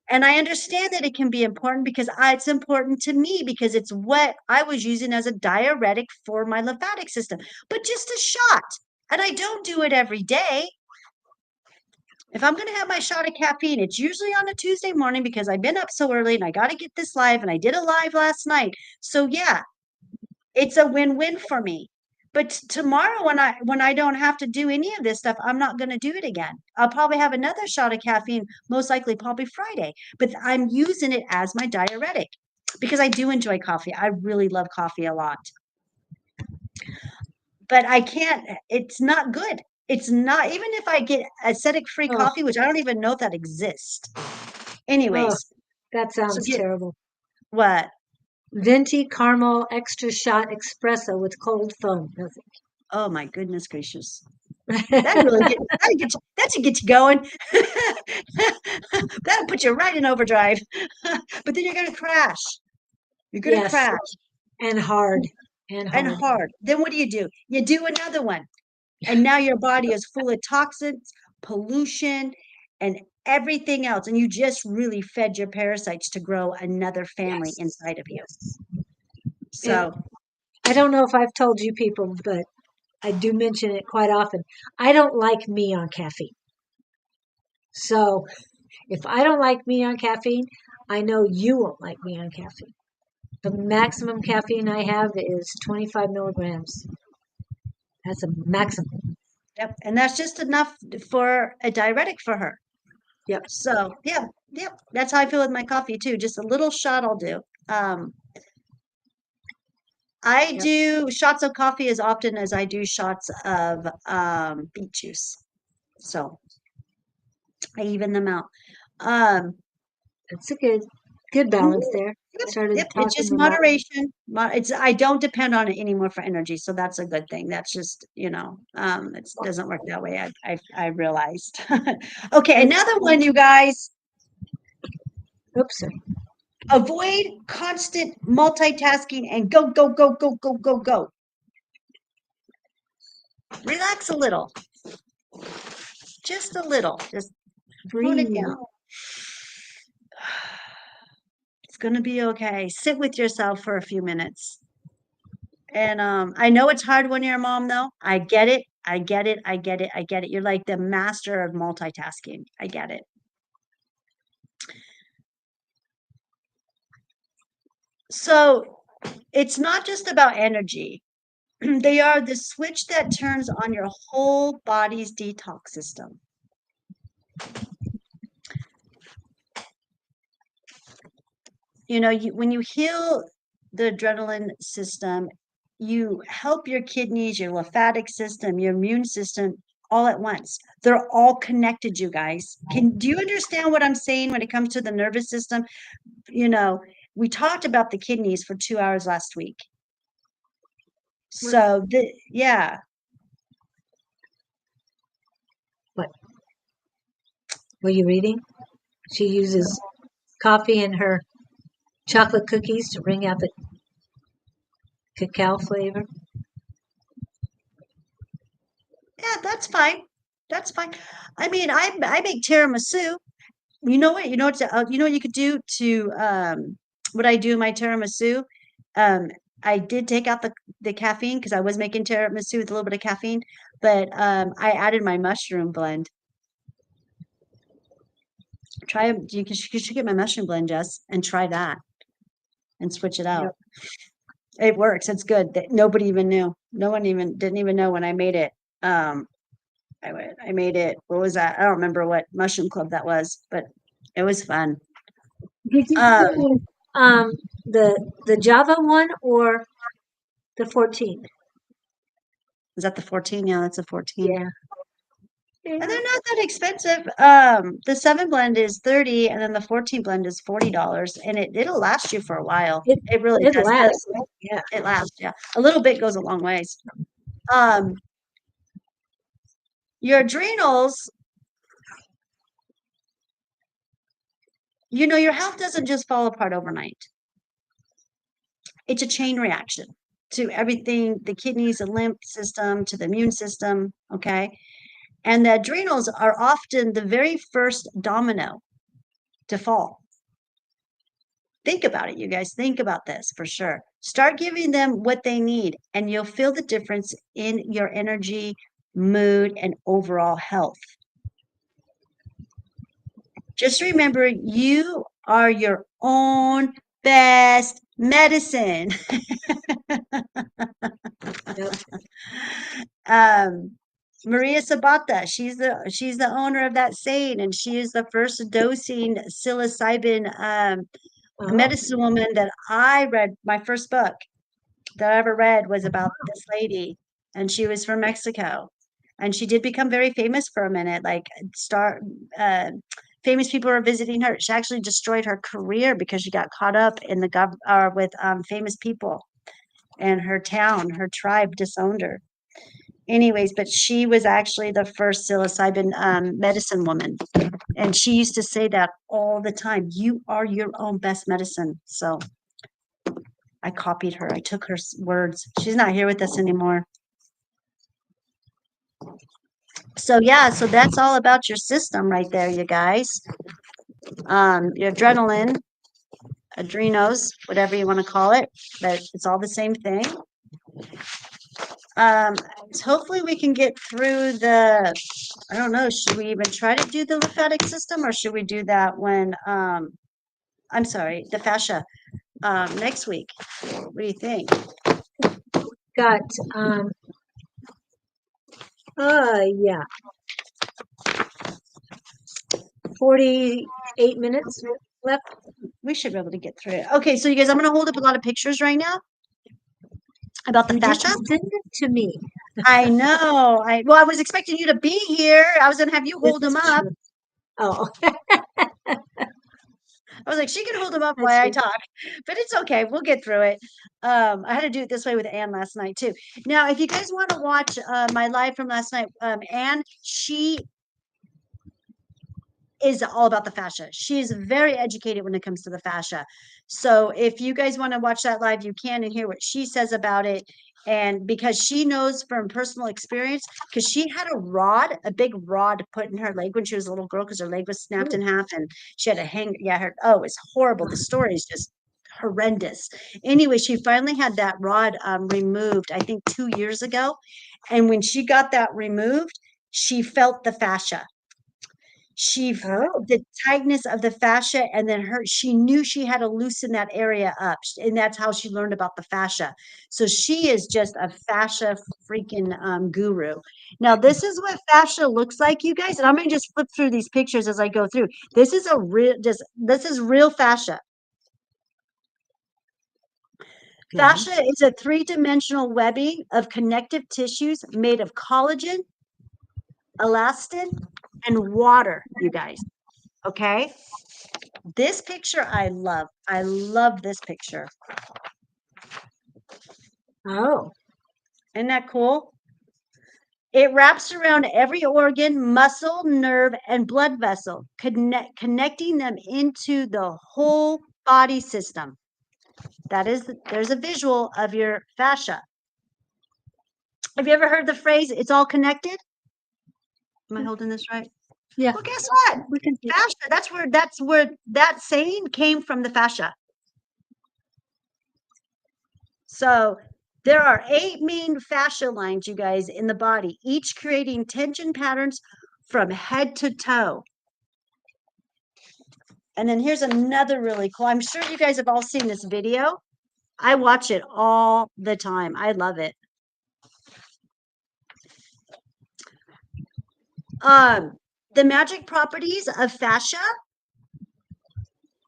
C: And I understand that it can be important because it's important to me because it's what I was using as a diuretic for my lymphatic system. But just a shot. And I don't do it every day. If I'm going to have my shot of caffeine, it's usually on a Tuesday morning because I've been up so early and I got to get this live, and I did a live last night. So yeah, it's a win-win for me. But tomorrow when I don't have to do any of this stuff, I'm not going to do it again. I'll probably have another shot of caffeine, most likely probably Friday. But I'm using it as my diuretic because I do enjoy coffee. I really love coffee a lot. But I can't, it's not good. It's not, even if I get acidic-free
B: Oh,
C: coffee, which I don't even know if that exists.
B: oh,
C: Anyways,
B: that
C: so
B: sounds
C: get
B: terrible.
C: what?
B: Venti caramel extra shot espresso with cold foam.
C: Oh my goodness gracious. That really that should get you going. That'll put you right in overdrive. But then you're gonna crash. You're gonna
B: Yes,
C: crash
B: and hard, and
C: and
B: hard.
C: hard. Then what do? You do another one. And now your body is full of toxins, pollution, and everything else. And you just really fed your parasites to grow another family
B: Yes,
C: inside of you.
B: yes. And
C: So
B: I don't know if I've told you people, but I do mention it quite often. I don't like me on caffeine. So if I don't like me on caffeine, I know you won't like me on caffeine. The maximum caffeine I have is 25 milligrams. That's a maximum.
C: yep, and that's just enough for a diuretic for her.
B: Yep.
C: So yeah, that's how I feel with my coffee too. Just a little shot I'll do. I
B: Yep.
C: do shots of coffee as often as I do shots of beet juice. So I even them out. Um,
B: That's a good balance there. Started
C: yep, it's
B: talking
C: just
B: about
C: moderation. It's I don't depend on it anymore for energy, so that's a good thing. That's just, it doesn't work that way. I realized. Okay,
B: and
C: another one, you guys.
B: oops, sorry.
C: Avoid constant multitasking and go, go, go, go, go, go, go. Relax a little, just a little. Just tone it
B: Breathe.
C: down. It's going to be okay. Sit with yourself for a few minutes. And I know it's hard when you're a mom, though. I get it. I get it. I get it. I get it. You're like the master of multitasking. I get it. So it's not just about energy. They are the switch that turns on your whole body's detox system. When you heal the adrenaline system, you help your kidneys, your lymphatic system, your immune system all at once. They're all connected, you guys. Do you understand what I'm saying when it comes to the nervous system? We talked about the kidneys for 2 hours last week. So yeah.
B: What? Were you reading? She uses coffee in her chocolate cookies to bring out the cacao flavor.
C: Yeah, that's fine. That's fine. I mean, I make tiramisu. You know what? You know what you could do to what I do in my tiramisu. Um, I did take out the caffeine because I was making tiramisu with a little bit of caffeine, but I added my mushroom blend. You should get my mushroom blend, Jess, and try that and switch it out. Yep. It works. It's good. Nobody even knew. No one didn't even know when I made it. I made it. What was that? I don't remember what mushroom club that was, but it was fun.
B: Did you do the Java one or the 14?
C: Is that the 14? Yeah, that's a 14.
B: Yeah.
C: And they're not that expensive. The 7 blend is 30, and then the 14 blend is $40, and it'll last you for a while. It really
B: It
C: does.
B: lasts. Yeah.
C: It lasts. Yeah, a little bit goes a long ways. Your adrenals. Your health doesn't just fall apart overnight. It's a chain reaction to everything, the kidneys, the lymph system, to the immune system. Okay. And the adrenals are often the very first domino to fall. Think about it, you guys. Think about this for sure. Start giving them what they need, and you'll feel the difference in your energy, mood, and overall health. Just remember, you are your own best medicine.
B: Yep.
C: Maria Sabata, she's the owner of that saying, and she is the first dosing psilocybin
B: Oh,
C: medicine woman that I read. My first book that I ever read was about this lady, and she was from Mexico, and she did become very famous for a minute. Like famous people were visiting her. She actually destroyed her career because she got caught up in with famous people, and her town, her tribe disowned her. Anyways, but she was actually the first psilocybin medicine woman, and she used to say that all the time. You are your own best medicine. So I copied her. I took her words. She's not here with us anymore. So yeah, so that's all about your system right there, you guys. Your adrenaline, adrenos, whatever you want to call it, but it's all the same thing. So hopefully we can get through I don't know, should we even try to do the lymphatic system, or should we do that when, I'm sorry, the fascia, next week? What do you think?
B: got yeah, 48 minutes left.
C: We should be able to get through it. Okay, so you guys, I'm going to hold up a lot of pictures right now about the
B: You
C: fascia.
B: didn't send it to me.
C: I know. Well, I was expecting you to be here. I was going to have you hold
B: This
C: them
B: is
C: up.
B: true. Oh,
C: I was like, she can hold them up
B: that's
C: while I
B: true.
C: talk, but it's okay. We'll get through it. I had to do it this way with Anne last night too. Now, if you guys want to watch my live from last night, Anne, she is all about the fascia. She's very educated when it comes to the fascia. So if you guys want to watch that live, you can and hear what she says about it. And because she knows from personal experience, because she had a big rod put in her leg when she was a little girl, because her leg was snapped in half and she had a hang. Yeah, oh, it's horrible. The story is just horrendous. Anyway, she finally had that rod removed, I think 2 years ago. And when she got that removed, she felt the fascia.
B: Oh,
C: The tightness of the fascia, and then she knew she had to loosen that area up, and that's how she learned about the fascia. So she is just a fascia freaking guru. Now this is what fascia looks like, you guys, and I'm going to just flip through these pictures as I go through. This is this is real fascia.
B: okay.
C: Fascia is a three-dimensional webbing of connective tissues made of collagen, elastin, and water, you guys. Okay. This picture I love. I love this picture.
B: Oh,
C: Isn't that cool? It wraps around every organ, muscle, nerve, and blood vessel, connecting them into the whole body system. There's a visual of your fascia. Have you ever heard the phrase, it's all connected? Am I holding this right?
B: yeah.
C: Well, guess what?
B: We can see.
C: Fascia, that's where that saying came from, the fascia. So there are 8 main fascia lines, you guys, in the body, each creating tension patterns from head to toe. And then here's another really cool. I'm sure you guys have all seen this video. I watch it all the time. I love it. The magic properties of fascia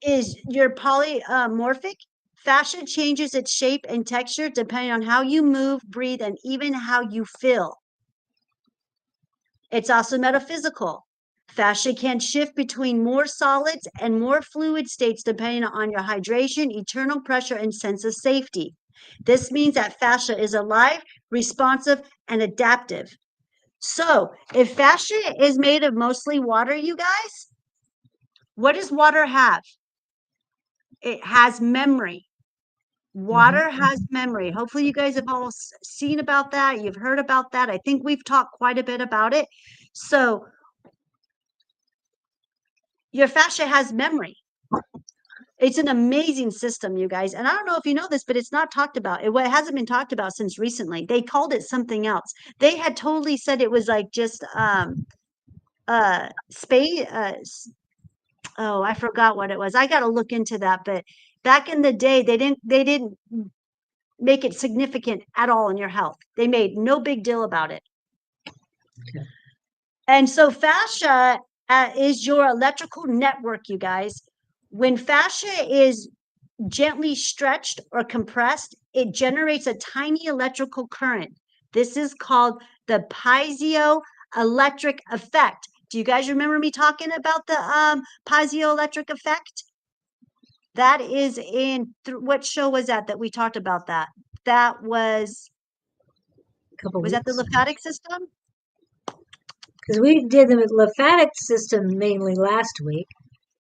C: is your polymorphic. Fascia changes its shape and texture depending on how you move, breathe, and even how you feel. It's also metaphysical. Fascia can shift between more solids and more fluid states depending on your hydration, internal pressure, and sense of safety. This means that fascia is alive, responsive, and adaptive. So, if fascia is made of mostly water, you guys, what does water have? It has memory. Water has memory. Hopefully, you guys have all seen about that. You've heard about that. I think we've talked quite a bit about it. So, your fascia has memory. It's an amazing system, you guys. And I don't know if you know this, but it's not talked about. It hasn't been talked about since recently. They called it something else. They had totally said it was like just space. Oh, I forgot what it was. I got to look into that. But back in the day, they didn't make it significant at all in your health. They made no big deal about it.
B: Okay.
C: And so fascia is your electrical network, you guys. When fascia is gently stretched or compressed, it generates a tiny electrical current. This is called the piezoelectric effect. Do you guys remember me talking about the piezoelectric effect? That is in what show was that we talked about that? That was
B: Couple
C: that the
B: weeks.
C: lymphatic system?
B: Because we did the lymphatic system mainly last week,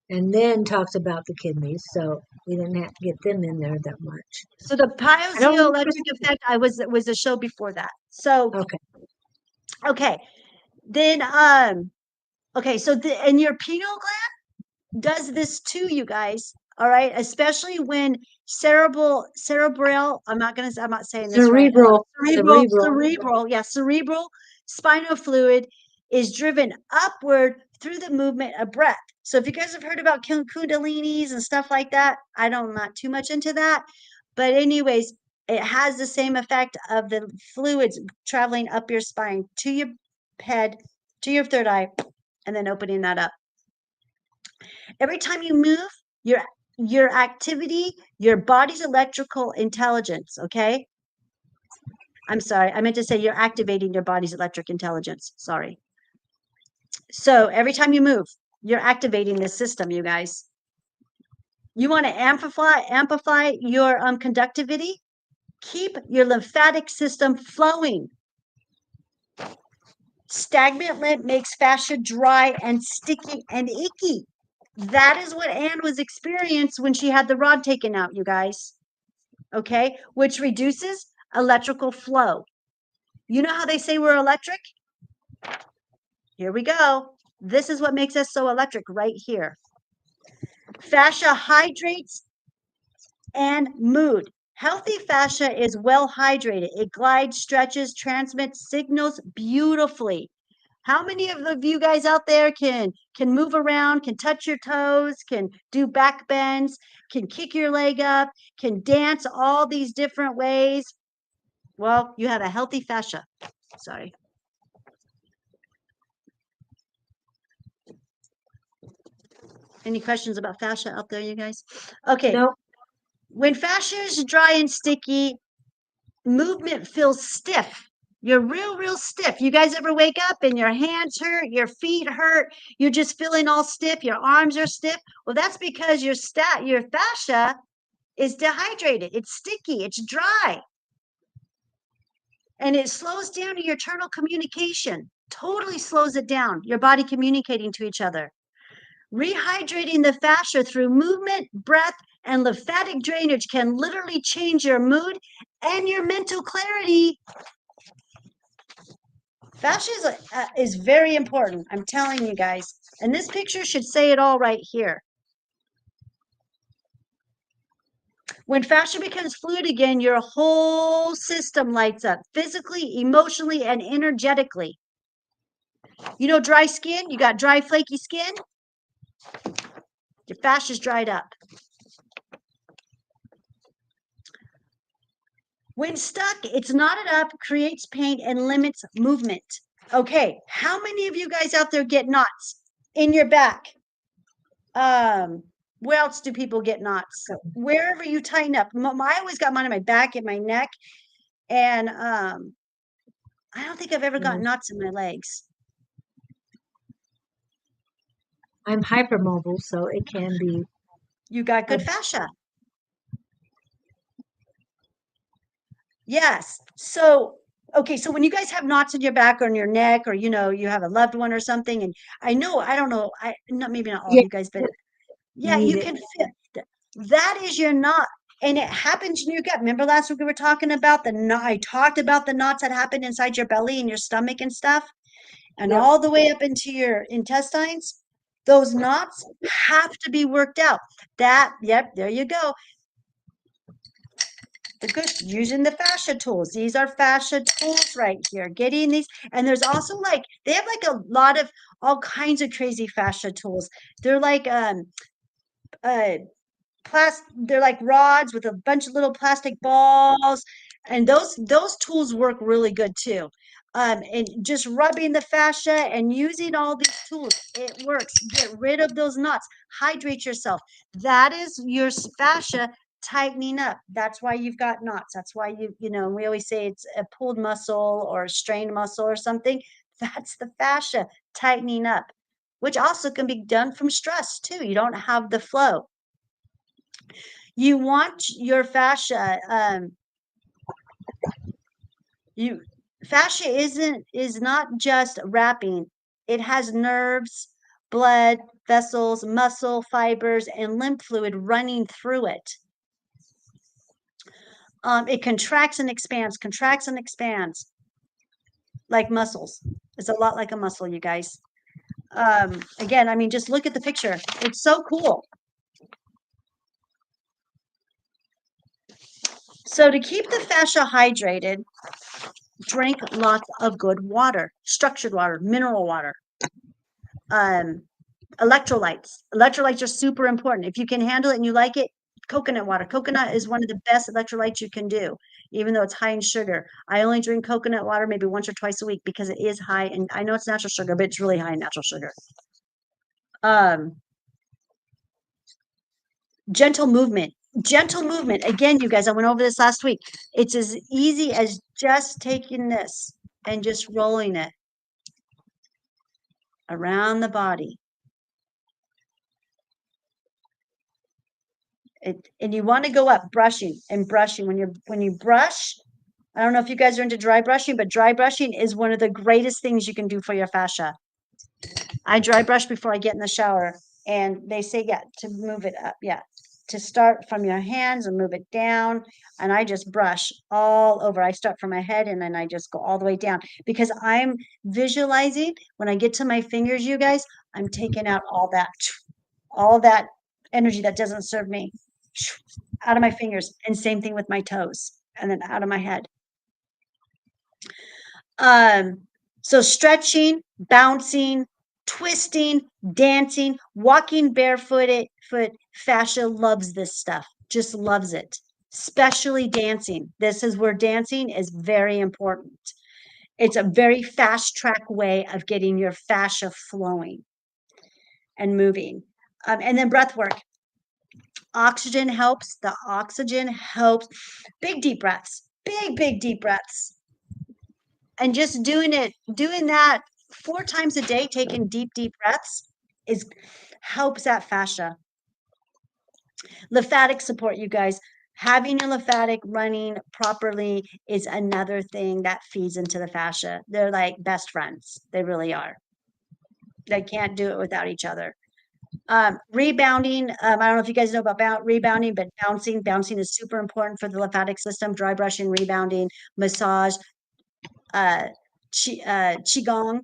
B: and then talked about the kidneys, so we didn't have to get them in there that much.
C: So the
B: I don't remember.
C: piezoelectric effect, was a show before that. So
B: Okay.
C: okay, then okay, so and your pineal gland does this too, you guys. All right, especially when cerebral. I'm not saying this right. Cerebral spinal fluid is driven upward through the movement of breath. So if you guys have heard about kundalinis and stuff like that, I'm not too much into that, but anyways, it has the same effect of the fluids traveling up your spine to your head, to your third eye, and then opening that up. Every time you move, your activity, your body's electrical intelligence, okay? I'm sorry, I meant to say you're activating your body's electric intelligence. Sorry. So every time you move, you're activating this system, you guys. You want to amplify your conductivity? Keep your lymphatic system flowing. Stagnant lymph makes fascia dry and sticky and icky. That is what Anne was experienced when she had the rod taken out, you guys. Okay, which reduces electrical flow. You know how they say we're electric? Here we go. This is what makes us so electric right here. Fascia hydrates and mood. Healthy fascia is well hydrated. It glides, stretches, transmits signals beautifully. How many of you guys out there can move around, can touch your toes, can do back bends, can kick your leg up, can dance all these different ways? Well, you have a healthy fascia. Sorry. Any questions about fascia out there, you guys? Okay.
B: No.
C: When fascia is dry and sticky, movement feels stiff. You're real stiff. You guys ever wake up and your hands hurt, your feet hurt, you're just feeling all stiff, your arms are stiff? Well, that's because your fascia is dehydrated. It's sticky, it's dry. And it slows down your internal communication. Totally slows it down. Your body communicating to each other. Rehydrating the fascia through movement, breath, and lymphatic drainage can literally change your mood and your mental clarity. Fascia is very important. I'm telling you guys. And this picture should say it all right here. When fascia becomes fluid again, your whole system lights up physically, emotionally, and energetically. You know, dry skin, you got dry, flaky skin, your fascia's dried up. When stuck, it's knotted up, creates pain, and limits movement. Okay, how many of you guys out there get knots in your back? Where else do people get knots? Wherever you tighten up. I always got mine in my back, in my neck, and I don't think I've ever got knots in my legs.
B: I'm hypermobile, so it can be.
C: You got good fascia. Yes. So, okay, so when you guys have knots in your back or in your neck, or you have a loved one or something, and I don't know, maybe not all of you guys, but yeah, you can feel that is your knot, and it happens in your gut. Remember last week we were talking about the knot? I talked about the knots that happen inside your belly and your stomach and stuff, and all the way up into your intestines. Those knots have to be worked out. Yep, there you go. Using the fascia tools. These are fascia tools right here. Getting these, and there's also they have a lot of all kinds of crazy fascia tools. They're like they're like rods with a bunch of little plastic balls, and those tools work really good too. And just rubbing the fascia and using all these tools, it works. Get rid of those knots. Hydrate yourself. That is your fascia tightening up. That's why you've got knots. That's why we always say it's a pulled muscle or a strained muscle or something. That's the fascia tightening up, which also can be done from stress too. You don't have the flow. You want your fascia, fascia is not just wrapping. It has nerves, blood, vessels, muscle fibers, and lymph fluid running through it. It contracts and expands like muscles. It's a lot like a muscle, you guys. Again, I mean, just look at the picture. It's so cool. So to keep the fascia hydrated, drink lots of good water, structured water, mineral water. Electrolytes. Electrolytes are super important. If you can handle it and you like it, coconut water. Coconut is one of the best electrolytes you can do, even though it's high in sugar. I only drink coconut water maybe once or twice a week because it is high, and I know it's natural sugar, but it's really high in natural sugar. Gentle movement. Gentle movement. Again, you guys, I went over this last week. It's as easy as just taking this and just rolling it around the body. And you want to go up brushing and brushing. When you brush, I don't know if you guys are into dry brushing, but dry brushing is one of the greatest things you can do for your fascia. I dry brush before I get in the shower, and they say, yeah, to move it up. Yeah, to start from your hands and move it down. And I just brush all over. I start from my head and then I just go all the way down because I'm visualizing when I get to my fingers, you guys, I'm taking out all that energy that doesn't serve me out of my fingers. And same thing with my toes and then out of my head. So stretching, bouncing, twisting, dancing, walking barefooted, fascia loves this stuff, just loves it, especially dancing. This is where dancing is very important. It's a very fast track way of getting your fascia flowing and moving. And then breath work. Oxygen helps. The oxygen helps. Big deep breaths, big deep breaths. And just doing that 4 times a day, taking deep breaths helps that fascia. Lymphatic support, you guys. Having your lymphatic running properly is another thing that feeds into the fascia. They're like best friends. They really are. They can't do it without each other. Rebounding. I don't know if you guys know about rebounding, but bouncing is super important for the lymphatic system. Dry brushing, rebounding, massage, qigong.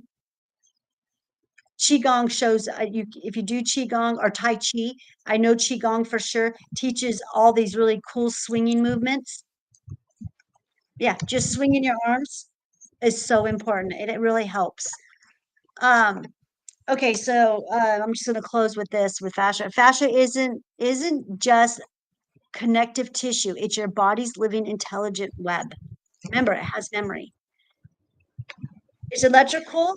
C: Qigong shows if you do Qigong or Tai Chi, I know Qigong for sure teaches all these really cool swinging movements. Yeah, just swinging your arms is so important. It really helps. Okay, so I'm just going to close with this with fascia. Fascia isn't just connective tissue. It's your body's living intelligent web. Remember, it has memory. It's electrical,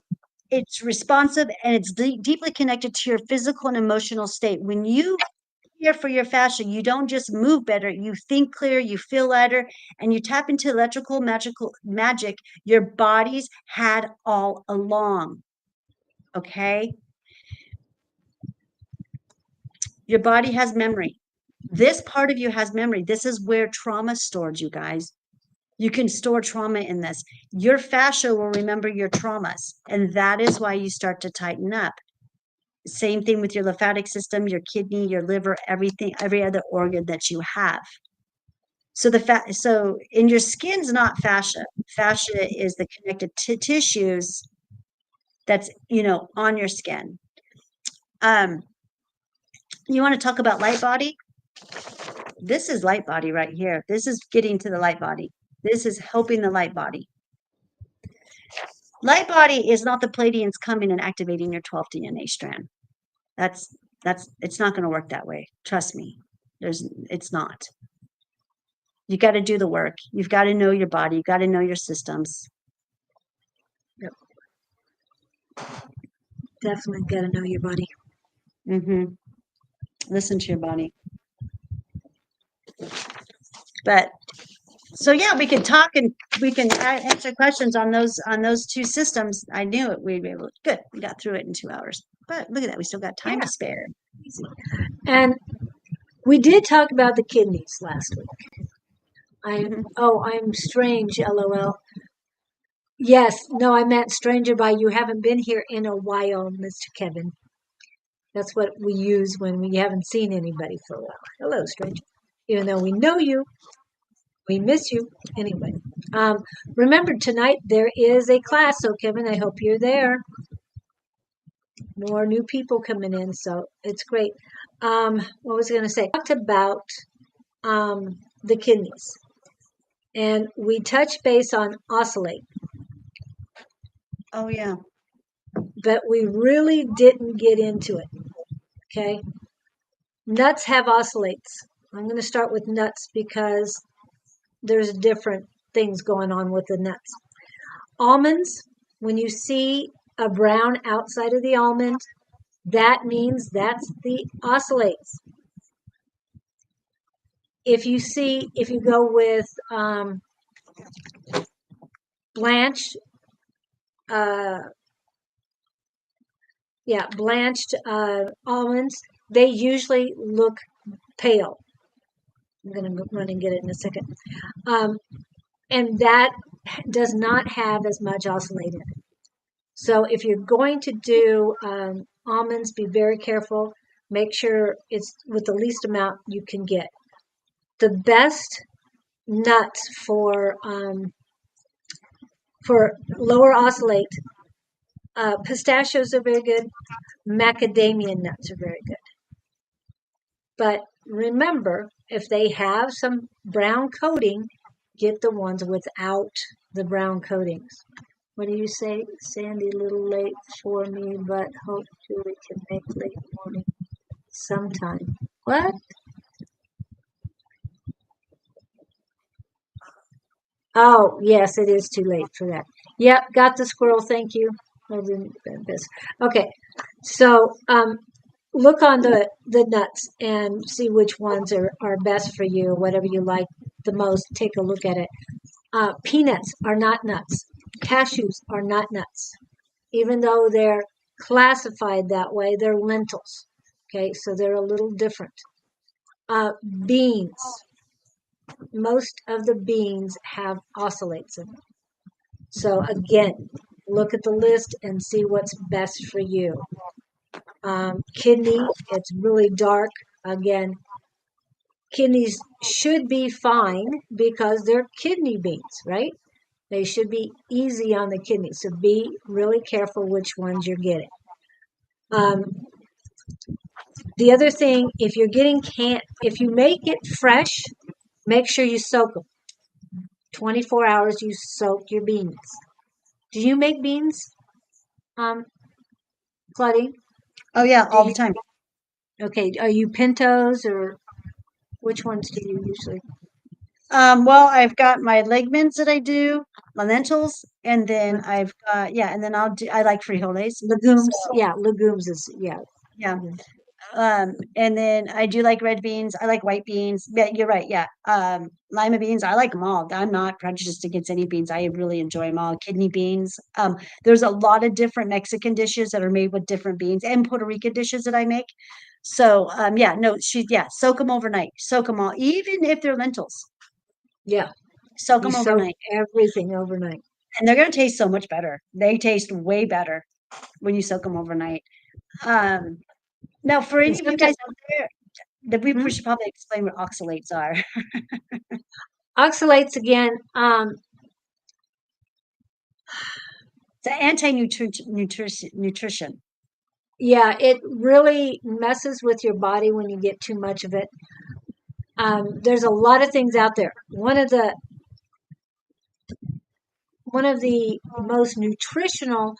C: it's responsive, and it's deeply connected to your physical and emotional state. When you care for your fascia, you don't just move better, you think clear, you feel lighter, and you tap into electrical magic your body's had all along. Okay? Your body has memory. This part of you has memory. This is where trauma is stored, you guys. You can store trauma in this. Your fascia will remember your traumas, and that is why you start to tighten up. Same thing with your lymphatic system, your kidney, your liver, everything, every other organ that you have. So in your skin's not fascia. Fascia is the connective tissues that's on your skin. You want to talk about light body? This is light body right here. This is getting to the light body. This is helping the light body. Light body is not the Pleiadians coming and activating your 12th DNA strand. It's not going to work that way. Trust me. It's not. You got to do the work. You've got to know your body. You got to know your systems.
B: Definitely got to know your body.
C: Mm-hmm. Listen to your body. But so yeah, we can talk and we can answer questions on those two systems. I knew it. We'd be able. Good. We got through it in 2 hours. But look at that. We still got time
B: Yeah.
C: to spare.
B: Easy. And we did talk about the kidneys last week. I'm strange, LOL. Yes, no, I meant stranger by you haven't been here in a while, Mr. Kevin. That's what we use when we haven't seen anybody for a while. Hello, stranger. Even though we know you, we miss you. Anyway, remember tonight there is a class, so Kevin, I hope you're there. More new people coming in, so it's great. What was I going to say? Talked about the kidneys, and we touched base on oscillate,
C: Oh yeah.
B: but we really didn't get into it. Okay, nuts have oscillates. I'm going to start with nuts because there's different things going on with the nuts. Almonds, when you see a brown outside of the almond, that means that's the oscillates. If you go with blanched, blanched almonds, they usually look pale. I'm going to run and get it in a second. And that does not have as much oscillate in it. So if you're going to do almonds, be very careful. Make sure it's with the least amount you can get. The best nuts for lower oscillate, pistachios are very good. Macadamia nuts are very good. But remember, if they have some brown coating, get the ones without the brown coatings. What do you say, Sandy? A little late for me, but hope Julie can make late morning sometime. What? Oh, yes, it is too late for that. Yep, got the squirrel. Thank you. Okay, so look on the nuts and see which ones are best for you, whatever you like the most. Take a look at it. Peanuts are not nuts. Cashews are not nuts. Even though they're classified that way, they're lentils. Okay, so they're a little different. Beans. Most of the beans have oscillates in them. So again, look at the list and see what's best for you. Kidney, it's really dark. Again, kidneys should be fine because they're kidney beans, right? They should be easy on the kidneys. So be really careful which ones you're getting. The other thing, if you make it fresh, make sure you soak them. 24 hours you soak your beans. Do you make beans, Claudine?
C: Oh yeah,
B: Do
C: all the
B: you?
C: time.
B: Okay, are you pintos or which ones do you usually?
C: Well, I've got my leg mince that I do, lentils, and then I've got and then I like frijoles.
B: Legumes?
C: So
B: Yeah, legumes is yeah.
C: yeah.
B: Mhm.
C: And then I do like red beans. I like white beans. Yeah, you're right. Yeah. Lima beans. I like them all. I'm not prejudiced against any beans. I really enjoy them all. Kidney beans. There's a lot of different Mexican dishes that are made with different beans and Puerto Rican dishes that I make. So, soak them overnight. Soak them all, even if they're lentils.
B: Yeah,
C: Soak
B: you
C: them
B: soak
C: overnight,
B: everything overnight.
C: and they're going to taste so much better. They taste way better when you soak them overnight. Um, Now, for
B: And
C: any of you guys
B: sometimes
C: out there, that we
B: hmm?
C: should probably explain what oxalates are.
B: Oxalates again.
C: It's anti-nutrition.
B: Yeah, it really messes with your body when you get too much of it. There's a lot of things out there. One of the most nutritional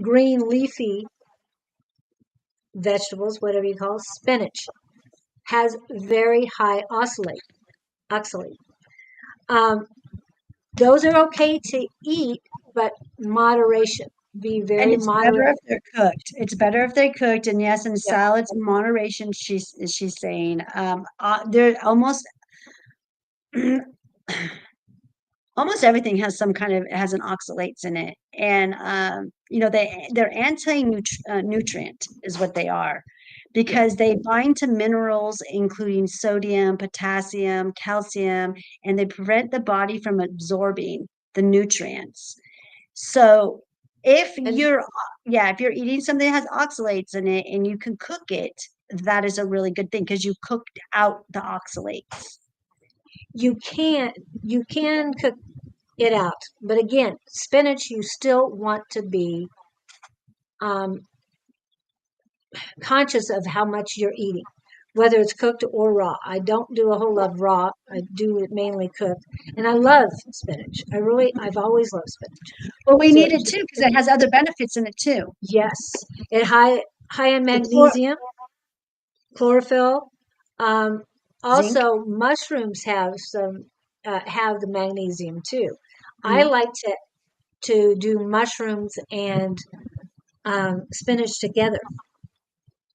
B: green leafy vegetables, whatever you call it, spinach, has very high oxalate. Um, those are okay to eat, but moderation. be
C: And
B: very
C: it's better
B: moderate.
C: if they're cooked. It's better if they're cooked. And yes, in
B: Yep.
C: salads, in moderation, she's saying. They're almost almost everything has some kind of has an oxalates in it, and they're nutrient is what they are,
B: Yeah.
C: because they bind to minerals including sodium, potassium, calcium, and they prevent the body from absorbing the nutrients. So if
B: And
C: you're eating something that has oxalates in it and you can cook it, that is a really good thing because you cooked out the oxalates.
B: you can cook it out, but again, spinach you still want to be um, conscious of how much you're eating, whether it's cooked or raw. I don't do a whole lot of raw. I do it mainly cooked, and I love spinach. I've always loved spinach.
C: Well, we
B: So
C: need it too because it has other benefits in it too.
B: yes, it high in
C: The chlor
B: magnesium, chlorophyll. Um,
C: zinc.
B: Also, mushrooms have the magnesium too. I
C: Mhm,
B: like to do mushrooms and spinach together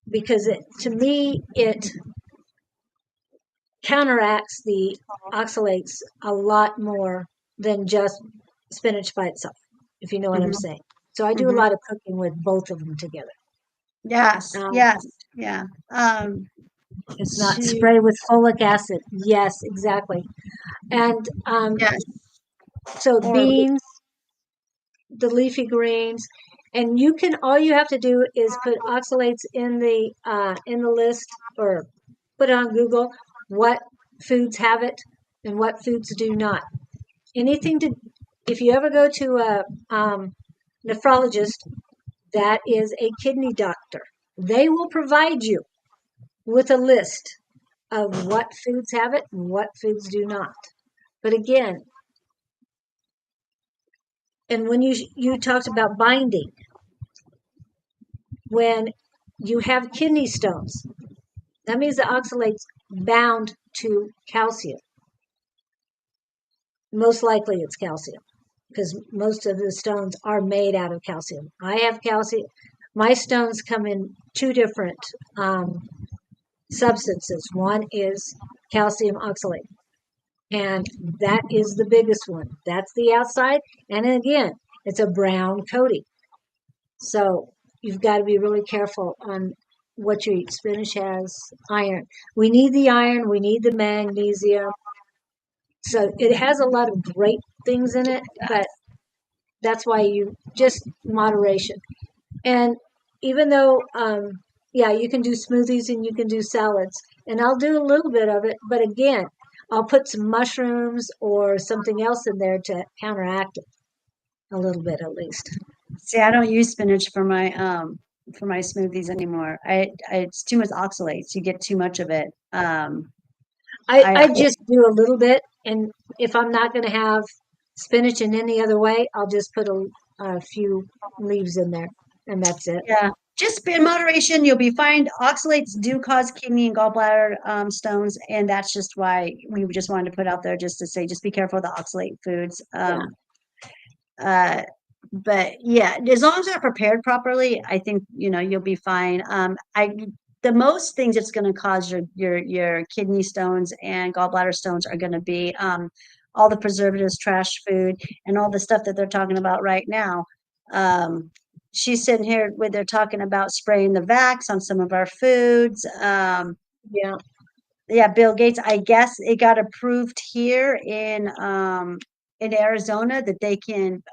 B: because to me it counteracts the oxalates a lot more than just spinach by itself, if you know what I'm
C: mhm,
B: saying. So I do a
C: mhm.
B: lot of cooking with both of them together.
C: Yes,
B: Um,
C: yes, yeah.
B: it's not
C: To
B: spray with folic acid. Yes, exactly. And
C: yes,
B: so
C: or
B: beans, the leafy greens, and all you have to do is put oxalates in the list or put it on Google what foods have it and what foods do not. Anything to If you ever go to a nephrologist that is a kidney doctor, they will provide you with a list of what foods have it and what foods do not. But again, and when you talked about binding, when you have kidney stones, that means the oxalate's bound to calcium. Most likely it's calcium because most of the stones are made out of calcium. I have calcium. My stones come in two different um, substances. One is calcium oxalate, and that is the biggest one. That's the outside. And again, it's a brown coating. So you've got to be really careful on what you eat. Spinach has iron. We need the iron, we need the magnesium. So it has a lot of great things in it, but that's why you just moderation. And even though, yeah, you can do smoothies and you can do salads, and I'll do a little bit of it, but again, I'll put some mushrooms or something else in there to counteract it a little bit at least.
C: see, I don't use spinach for my smoothies anymore. It's too much oxalates. You get too much of it. I
B: I just do a little bit, and if I'm not going to have spinach in any other way, I'll just put a few leaves in there, and that's it.
C: Yeah, just in moderation, you'll be fine. Oxalates do cause kidney and gallbladder stones, and that's just why we just wanted to put out there just to say, just be careful of the oxalate foods.
B: Yeah.
C: Uh, but yeah, as long as they're prepared properly, I think you'll be fine. The most things that's going to cause your kidney stones and gallbladder stones are going to be all the preservatives, trash food, and all the stuff that they're talking about right now. She's sitting here where they're talking about spraying the vax on some of our foods.
B: Yeah.
C: Yeah, Bill Gates, I guess it got approved here in Arizona that they can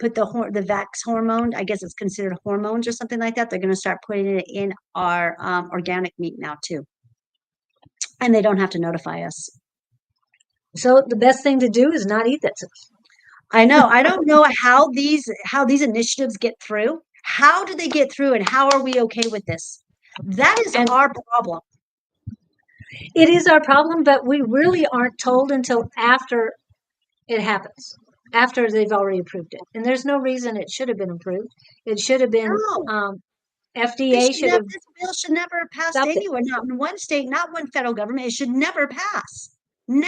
C: put the vax hormone. I guess it's considered hormones or something like that. They're going to start putting it in our organic meat now too, and they don't have to notify us.
B: So the best thing to do is not eat that stuff.
C: I know. I don't know how these initiatives get through. How do they get through, and how are we okay with this? That is
B: And
C: our problem.
B: it is our problem, but we really aren't told until after it happens, after they've already approved it. And there's no reason it should have been approved. It should have been,
C: No,
B: FDA should have
C: this bill should never have passed
B: stopped it.
C: anywhere. Not in one state, not one federal government. It should never pass.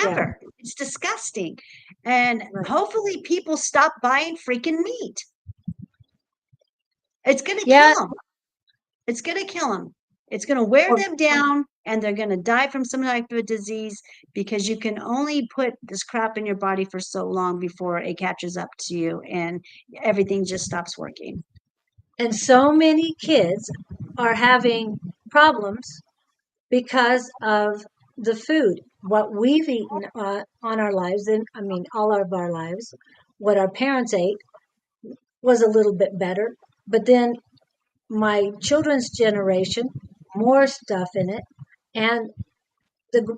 B: Yeah.
C: Never. It's disgusting. And
B: Right.
C: hopefully people stop buying freaking meat. It's going to
B: Yeah,
C: kill them. It's going to kill them. It's going to wear
B: or
C: them down, and they're going to die from some type of disease because you can only put this crap in your body for so long before it catches up to you and everything just stops working.
B: and so many kids are having problems because of the food, what we've eaten on our lives, and I mean, all of our lives, what our parents ate was a little bit better. But then my children's generation, more stuff in it, and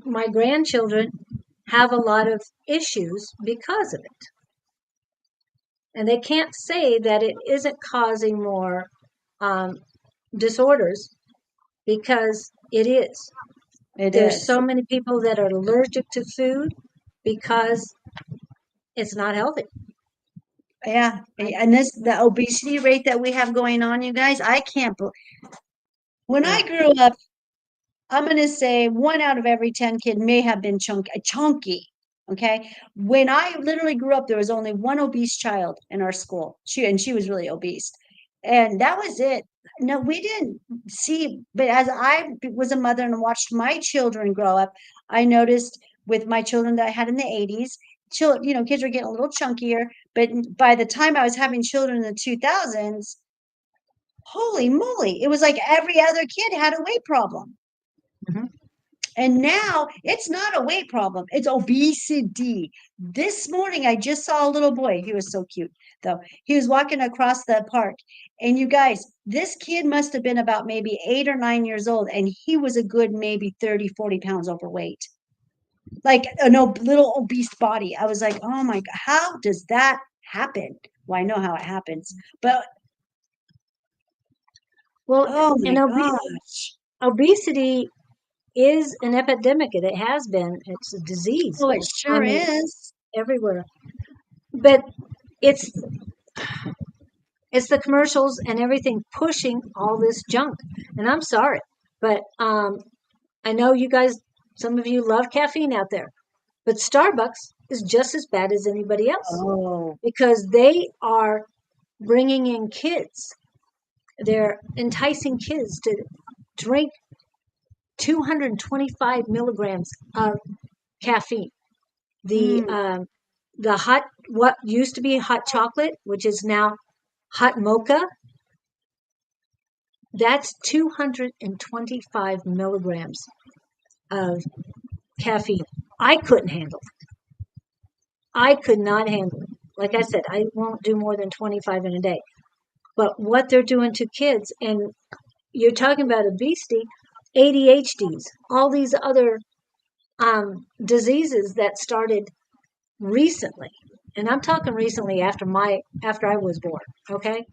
B: my grandchildren have a lot of issues because of it. And they can't say that it isn't causing more um, disorders because it is.
C: It
B: There's
C: is.
B: so many people that are allergic to food because it's not healthy.
C: Yeah. And the obesity rate that we have going on, you guys, I can't believe. When
B: Yeah.
C: I grew up, I'm going to say 1 out of every 10 kid may have been chunky. Okay. When I literally grew up, there was only one obese child in our school. She was really obese. And that was it. No, we didn't see, but as I was a mother and watched my children grow up, I noticed with my children that I had in the 80s, kids were getting a little chunkier. But by the time I was having children in the 2000s, holy moly, it was like every other kid had a weight problem.
B: Mhm.
C: And now it's not a weight problem, it's obesity. This morning, I just saw a little boy. He was so cute, though. He was walking across the park. And you guys, this kid must have been about maybe 8 or 9 years old. And he was a good maybe 30, 40 pounds overweight, like a little obese body. I was like, oh my God, how does that happen? Well, I know how it happens, but
B: Well,
C: oh my
B: and
C: gosh.
B: obesity is an epidemic. It has been. It's a disease.
C: Oh, it
B: I
C: sure
B: mean,
C: is.
B: everywhere. But it's it's the commercials and everything pushing all this junk. And I'm sorry, but I know you guys, some of you love caffeine out there, but Starbucks is just as bad as anybody else
C: Oh,
B: because they are bringing in kids. They're enticing kids to drink 225 milligrams of caffeine. The
C: mm,
B: hot, what used to be hot chocolate, which is now hot mocha, that's 225 milligrams of caffeine. I couldn't handle it. I could not handle it. Like I said, I won't do more than 25 in a day. But what they're doing to kids, and you're talking about obesity, ADHDs, all these other diseases that started recently. And I'm talking recently after I was born. Okay,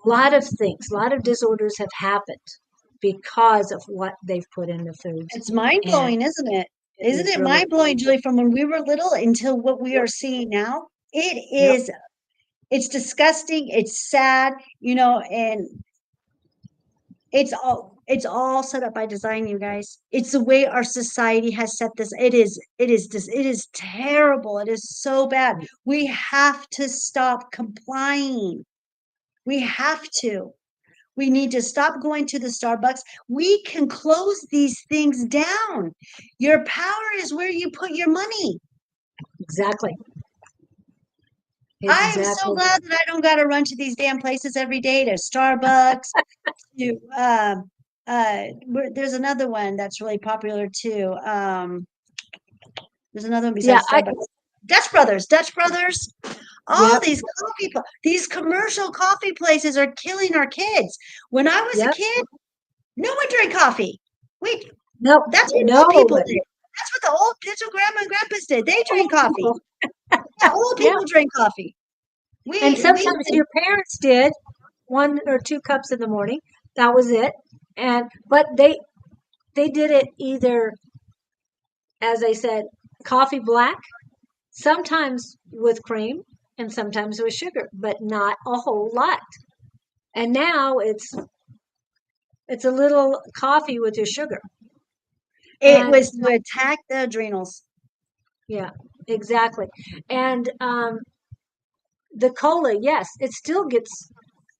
B: a lot of things, a lot of disorders have happened because of what they've put in the foods,
C: it's mind
B: and
C: blowing, isn't it?
B: it
C: Isn't
B: is
C: it
B: really
C: mind blowing, Julie, from when we were little until what we
B: yep,
C: are seeing now? It
B: yep,
C: is, it's disgusting, it's sad, and it's all set up by design, you guys. It's the way our society has set this. It is terrible. It is so bad. We have to stop complying. We have to. We need to stop going to the Starbucks. We can close these things down. Your power is where you put your money.
B: exactly,
C: I am so
B: exactly.
C: glad that I don't got to run to these damn places every day, to Starbucks, to there's another one that's really popular too. There's another one
B: Yeah,
C: besides Starbucks. Dutch Brothers. All
B: yep,
C: these commercial coffee places are killing our kids. When I was a
B: yep.
C: kid, no one drank coffee. Wait,
B: No,
C: that's what old people
B: nobody.
C: did. That's what grandma and grandpas did. They drank
B: Old
C: coffee.
B: people.
C: Yeah, old
B: Yeah,
C: people drink coffee.
B: and
C: We
B: sometimes your parents did 1 or 2 cups in the morning. That was it. And but they did it either, as I said, coffee black, sometimes with cream and sometimes with sugar, but not a whole lot. And now it's a little coffee with your sugar.
C: It
B: And
C: was to attack the adrenals.
B: yeah, exactly. And the cola, yes, it still gets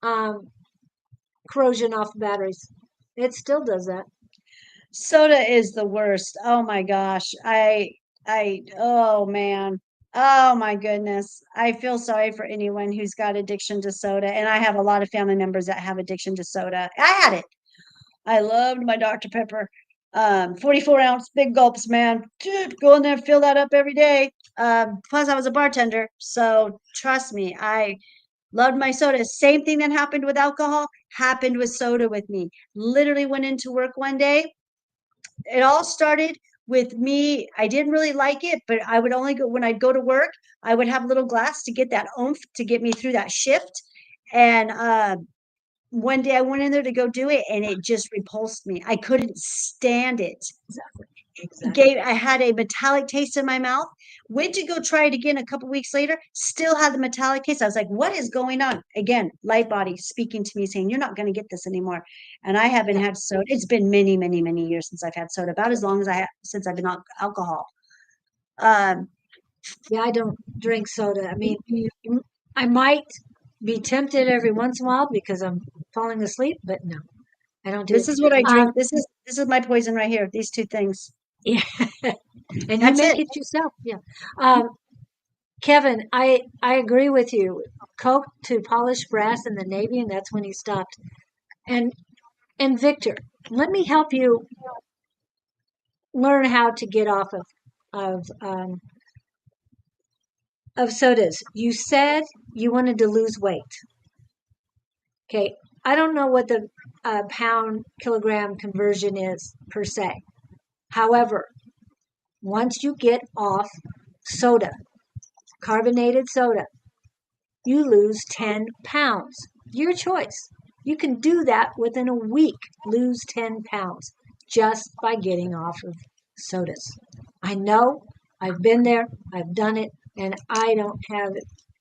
B: um, corrosion off batteries. It still does that.
C: Soda is the worst. Oh my gosh. Oh man. Oh my goodness. I feel sorry for anyone who's got addiction to soda. And I have a lot of family members that have addiction to soda. I had it. I loved my Dr. Pepper. 44-ounce big gulps, man. Dude, go in there, fill that up every day. Plus I was a bartender. So trust me, I loved my soda. Same thing that happened with alcohol happened with soda with me. Literally went into work one day. It all started with me. I didn't really like it, but I would only go when I'd go to work. I would have a little glass to get that oomph to get me through that shift. And one day I went in there to go do it, and it just repulsed me. I couldn't stand it.
B: Exactly. Exactly.
C: I had a metallic taste in my mouth. Went to go try it again a couple weeks later, still had the metallic taste. I was like, what is going on? Again, light body speaking to me, saying, you're not going to get this anymore. And I haven't
B: Yeah.
C: had soda. It's been many, many, many years since I've had soda, about as long as I have since I've been on alcohol. Um,
B: Yeah, I don't drink soda. I mean, I might be tempted every once in a while because I'm falling asleep, but no, I don't do
C: this
B: it.
C: is what I
B: Um,
C: drink. This is my poison right here. These two things.
B: yeah, and you
C: That's
B: make
C: it.
B: it yourself. Yeah. Um, Kevin, I agree with you. Coke to polish brass in the Navy, and that's when he stopped. And and Victor, let me help you learn how to get off of um, of sodas. You said you wanted to lose weight. Okay, I don't know what the pound kilogram conversion is per se. However, once you get off soda, carbonated soda, you lose 10 pounds. Your choice. You can do that within a week, lose 10 pounds just by getting off of sodas. I know, I've been there, I've done it, and I don't have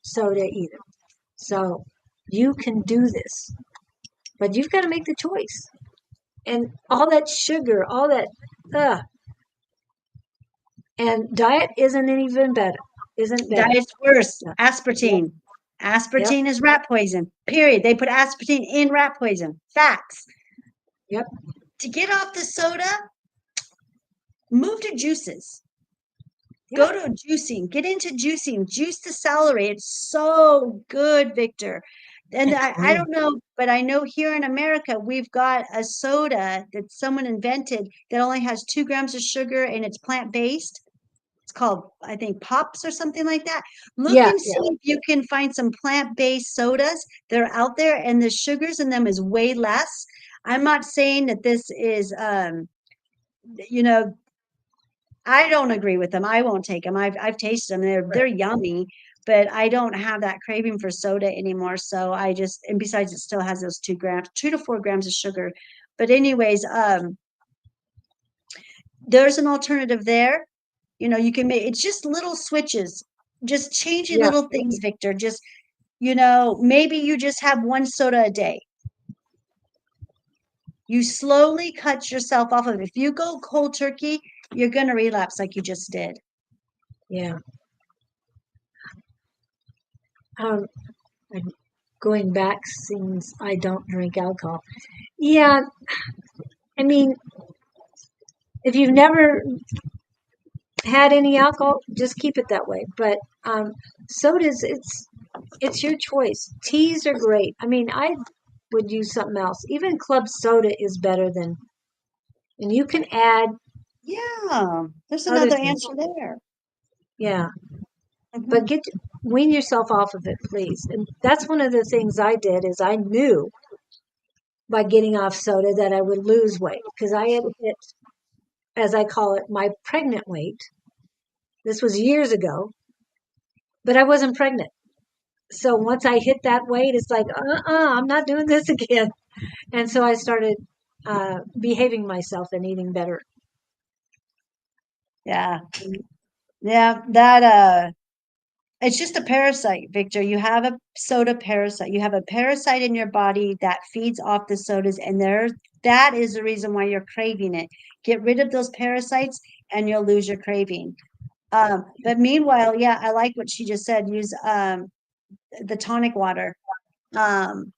B: soda either. So you can do this, but you've got to make the choice. And all that sugar, all that, ugh, and diet isn't even better, isn't better.
C: Diet's worse.
B: Yeah. Yep.
C: Aspartame.
B: Yep.
C: Aspartame is rat poison. Period. They put aspartame in rat poison. Facts.
B: Yep.
C: To get off the soda, move to juices.
B: Yep.
C: Go to juicing. Get into juicing. Juice the celery. It's so good, Victor. And
B: And
C: I
B: clean.
C: don't know, but I know here in America, we've got a soda that someone invented that only has 2 grams of sugar and it's plant-based. It's called, I think, Pops or something like that. Look
B: Yeah.
C: and
B: Yeah.
C: see if you can find some plant-based sodas that are out there, and the sugars in them is way less. I'm not saying that this is, you know, I don't agree with them. I won't take them. I've tasted them. They're
B: Right.
C: yummy, but I don't have that craving for soda anymore. So I just, and besides, it still has those 2 grams, 2 to 4 grams of sugar. But anyways, there's an alternative there. You can make it's just little switches, just changing
B: Yeah.
C: little things, Victor. Just, maybe you just have one soda a day. You slowly cut yourself off of it. If you go cold turkey, you're going to relapse like you just did.
B: Yeah. Um, I'm going back since I don't drink alcohol. Yeah. I mean, if you've never had any alcohol, just keep it that way. But sodas, it's your choice. Teas are great. I mean, I would use something else. Even club soda is better than, and you can add
C: Yeah, there's
B: other
C: another
B: things.
C: answer there.
B: Yeah, but
C: Mhm.
B: wean yourself off of it, please. And that's one of the things I did is I knew by getting off soda that I would lose weight because I had hit, as I call it, my pregnant weight. This was years ago, but I wasn't pregnant. So once I hit that weight, it's like, I'm not doing this again. And so I started behaving myself and eating better.
C: Yeah. Yeah, that it's just a parasite, Victor. You have a soda parasite. You have a parasite in your body that feeds off the sodas, and that is the reason why you're craving it. Get rid of those parasites and you'll lose your craving. But meanwhile, yeah, I like what she just said. Use the tonic water. Um,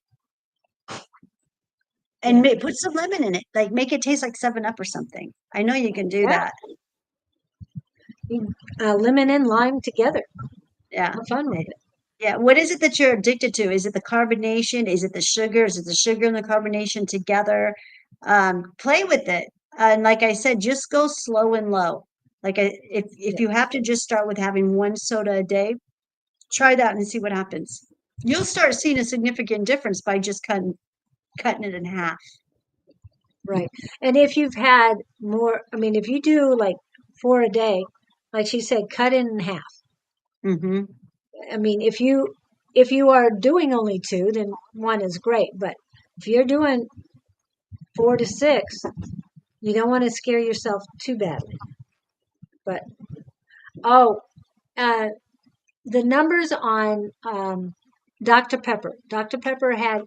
C: and put some lemon in it, like make it taste like 7-Up or something. I know you can do
B: Yeah.
C: that.
B: Lemon and lime together.
C: Yeah.
B: Have fun with it.
C: Yeah. What is it that you're addicted to? Is it the carbonation? Is it the sugar? Is it the sugar and the carbonation together? Play with it. And like I said, just go slow and low. Like if you have to just start with having one soda a day, try that and see what happens. You'll start seeing a significant difference by just cutting it in half.
B: Right. And if you've had more, I mean, if you do like 4 a day, like she said, cut it in half.
C: Mm-hmm.
B: I mean, if you are doing only 2, then 1 is great. But if you're doing 4 to 6, you don't want to scare yourself too badly. But oh, the numbers on Dr. Pepper. Dr. Pepper had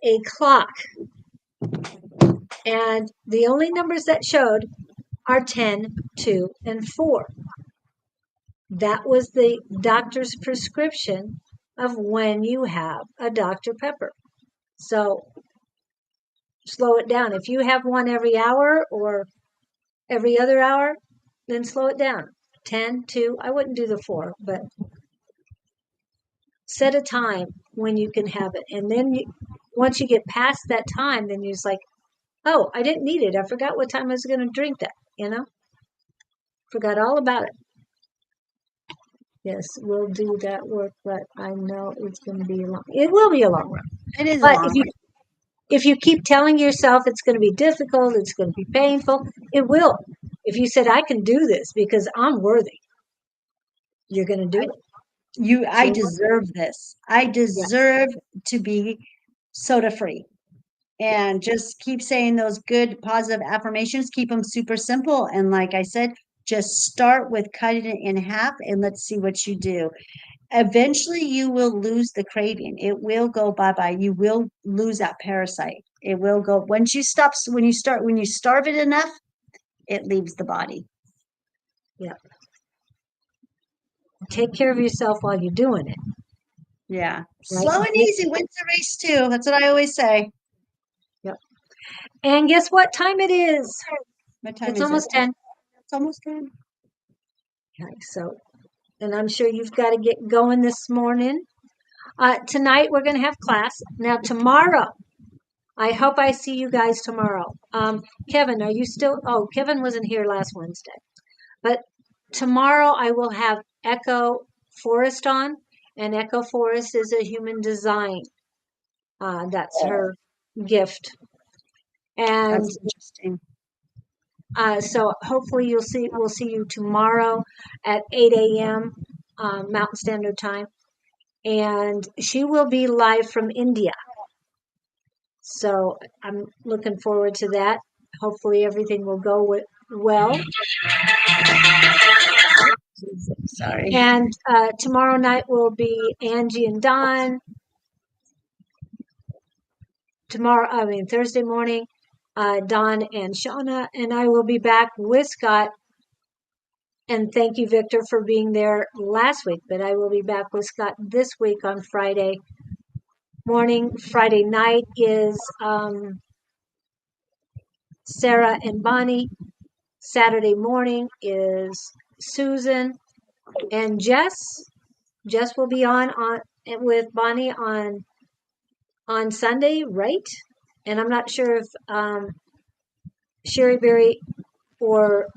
B: a clock, and the only numbers that showed are 10, 2, and 4. That was the doctor's prescription of when you have a Dr. Pepper. So slow it down. If you have one every hour or every other hour, then slow it down. 10, 2, I wouldn't do the 4, but set a time when you can have it. And then once you get past that time, then you're just like, oh, I didn't need it. I forgot what time I was going to drink that, Forgot all about it. Yes, we'll do that work, but I know it will be a long run.
C: It is a
B: But
C: long
B: if you keep telling yourself it's going to be difficult, it's going to be painful, it will. If you said, I can do this because I'm worthy, you're going to do it.
C: I deserve this. I
B: Yeah.
C: deserve to be soda free. And just keep saying those good positive affirmations, keep them super simple. And like I said, just start with cutting it in half and let's see what you do. Eventually you will lose the craving. It will go bye-bye. You will lose that parasite. It will go when you starve it enough, it leaves the body.
B: Yeah. Take care of yourself while you're doing it.
C: Yeah.
B: Right?
C: Slow and easy wins the race too. That's what I always say.
B: Yep. And guess what time it is?
C: What time
B: It's
C: is
B: almost
C: it?
B: 10.
C: It's almost 10.
B: Okay, so, and I'm sure you've got to get going this morning. Tonight we're going to have class. Now tomorrow, I hope I see you guys tomorrow. Kevin, are you still? Oh, Kevin wasn't here last Wednesday. But tomorrow I will have Echo Forest on, and Echo Forest is a human design. That's her gift. And
C: That's interesting.
B: so hopefully we'll see you tomorrow at 8 a.m. Mountain Standard Time. And she will be live from India. So I'm looking forward to that. Hopefully everything will go well.
C: Sorry.
B: And tomorrow night will be Angie and Don. Thursday morning, Don and Shauna, and I will be back with Scott. And thank you, Victor, for being there last week. But I will be back with Scott this week on Friday morning. Friday night is Sarah and Bonnie. Saturday morning is Susan and Jess. Jess will be on with Bonnie on Sunday, right? And I'm not sure if Sherry Berry or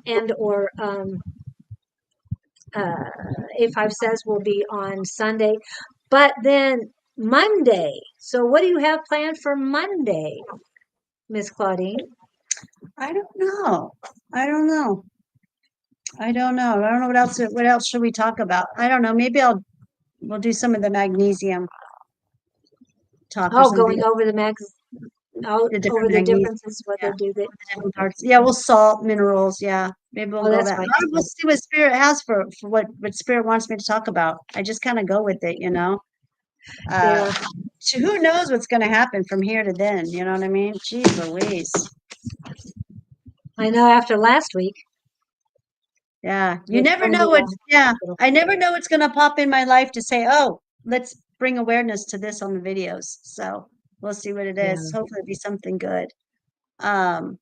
B: A5 Says will be on Sunday. But then Monday. So what do you have planned for Monday, Miss Claudine?
C: I don't know. I don't know. What else should we talk about? I don't know. Maybe we'll do some of the magnesium talk or
B: Oh,
C: something.
B: going over the over the
C: magnesium.
B: differences, what
C: Yeah.
B: they do.
C: The different parts. Yeah, we'll salt minerals. Yeah, maybe we'll go
B: that's
C: that.
B: right.
C: We'll see what Spirit has for what Spirit wants me to talk about. I just kind of go with it,
B: Yeah.
C: Who knows what's going to happen from here to then? You know what I mean? Jeez Louise.
B: I know after last week.
C: Yeah, you never know what. Yeah, I never know what's going to pop in my life to say, oh, let's bring awareness to this on the videos. So We'll see what it
B: Yeah.
C: is. Hopefully it'll be something good. Um,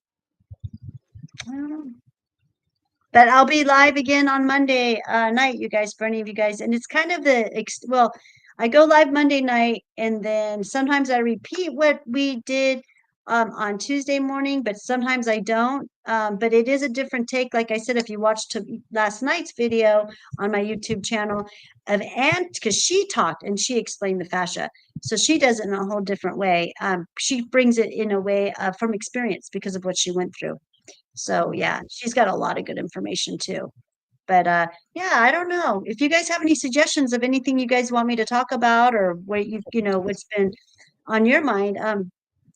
C: I don't know. But I'll be live again on Monday night, you guys, for any of you guys. And it's kind of well, I go live Monday night, and then sometimes I repeat what we did on Tuesday morning, but sometimes I don't. But it is a different take. Like I said, if you watched last night's video on my YouTube channel of Aunt, because she talked and she explained the fascia. So she does it in a whole different way. She brings it in a way from experience because of what she went through. So yeah, she's got a lot of good information too. But yeah, I don't know. If you guys have any suggestions of anything you guys want me to talk about, or what what's been on your mind,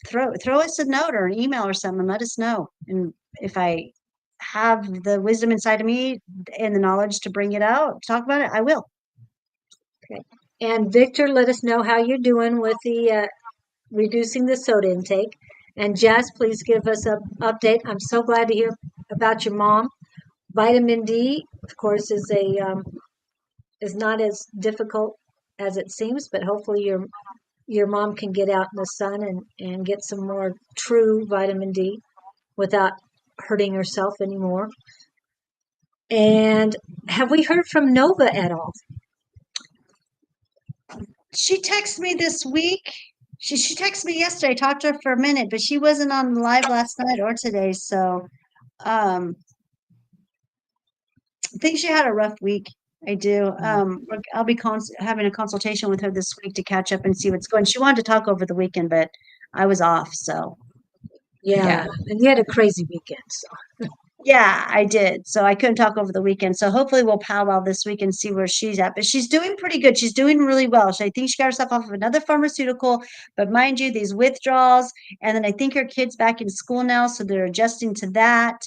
C: throw us a note or an email or something and let us know. And if I have the wisdom inside of me and the knowledge to bring it out, talk about it, I will.
B: Okay. And Victor, let us know how you're doing with the reducing the soda intake. And Jess, please give us an update. I'm so glad to hear about your mom. Vitamin D, of course, is not as difficult as it seems, but hopefully your mom can get out in the sun and get some more true vitamin D without hurting herself anymore. And have we heard from Nova at all?
C: She texted me this week. She texted me yesterday. I talked to her for a minute, but she wasn't on the live last night or today. So I think she had a rough week. I do. I'll be having a consultation with her this week to catch up and see what's going. She wanted to talk over the weekend, but I was off. So
B: Yeah, and you had a crazy weekend. So
C: yeah, I did. So I couldn't talk over the weekend. So hopefully we'll powwow this week and see where she's at. But she's doing pretty good. She's doing really well. I think she got herself off of another pharmaceutical. But mind you, these withdrawals, and then I think her kid's back in school now, so they're adjusting to that.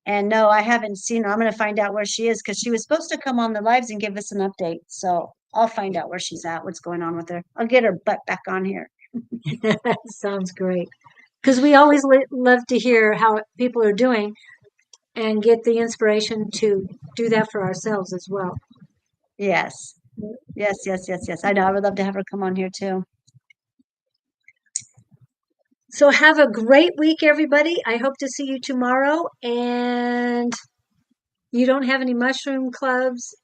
C: And no, I haven't seen her. I'm going to find out where she is because she was supposed to come on the lives and give us an update. So I'll find out where she's at, what's going on with her. I'll get her butt back on here.
B: sounds great. Because we always love to hear how people are doing and get the inspiration to do that for ourselves as well.
C: Yes. Yes. I know. I would love to have her come on here too.
B: So have a great week, everybody. I hope to see you tomorrow. And you don't have any mushroom clubs.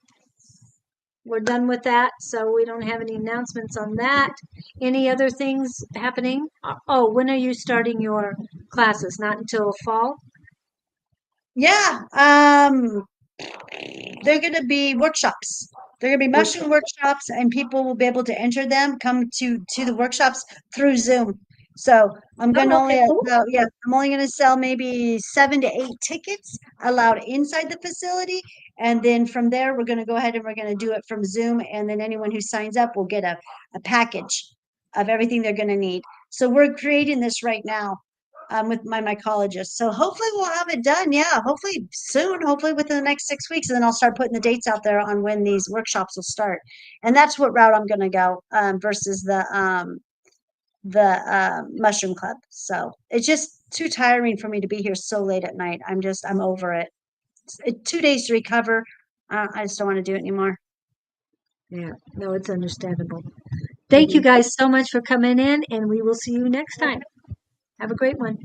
B: We're done with that, so we don't have any announcements on that. Any other things happening? Oh, when are you starting your classes? Not until fall?
C: Yeah. They're going to be workshops. They're going to be mushroom workshops, and people will be able to enter them, come to the workshops through Zoom. So I'm going to
B: okay, cool.
C: I'm only going to sell maybe 7 to 8 tickets allowed inside the facility. And then from there, we're going to go ahead and we're going to do it from Zoom. And then anyone who signs up will get a package of everything they're going to need. So we're creating this right now with my mycologist. So hopefully we'll have it done. Yeah, hopefully soon, hopefully within the next 6 weeks. And then I'll start putting the dates out there on when these workshops will start. And that's what route I'm going to go versus the mushroom club. So it's just too tiring for me to be here so late at night. I'm over it. 2 days to recover. I just don't want to do it anymore.
B: Yeah, no, it's understandable. Thank you guys so much for coming in, and we will see you next time. Have a great one.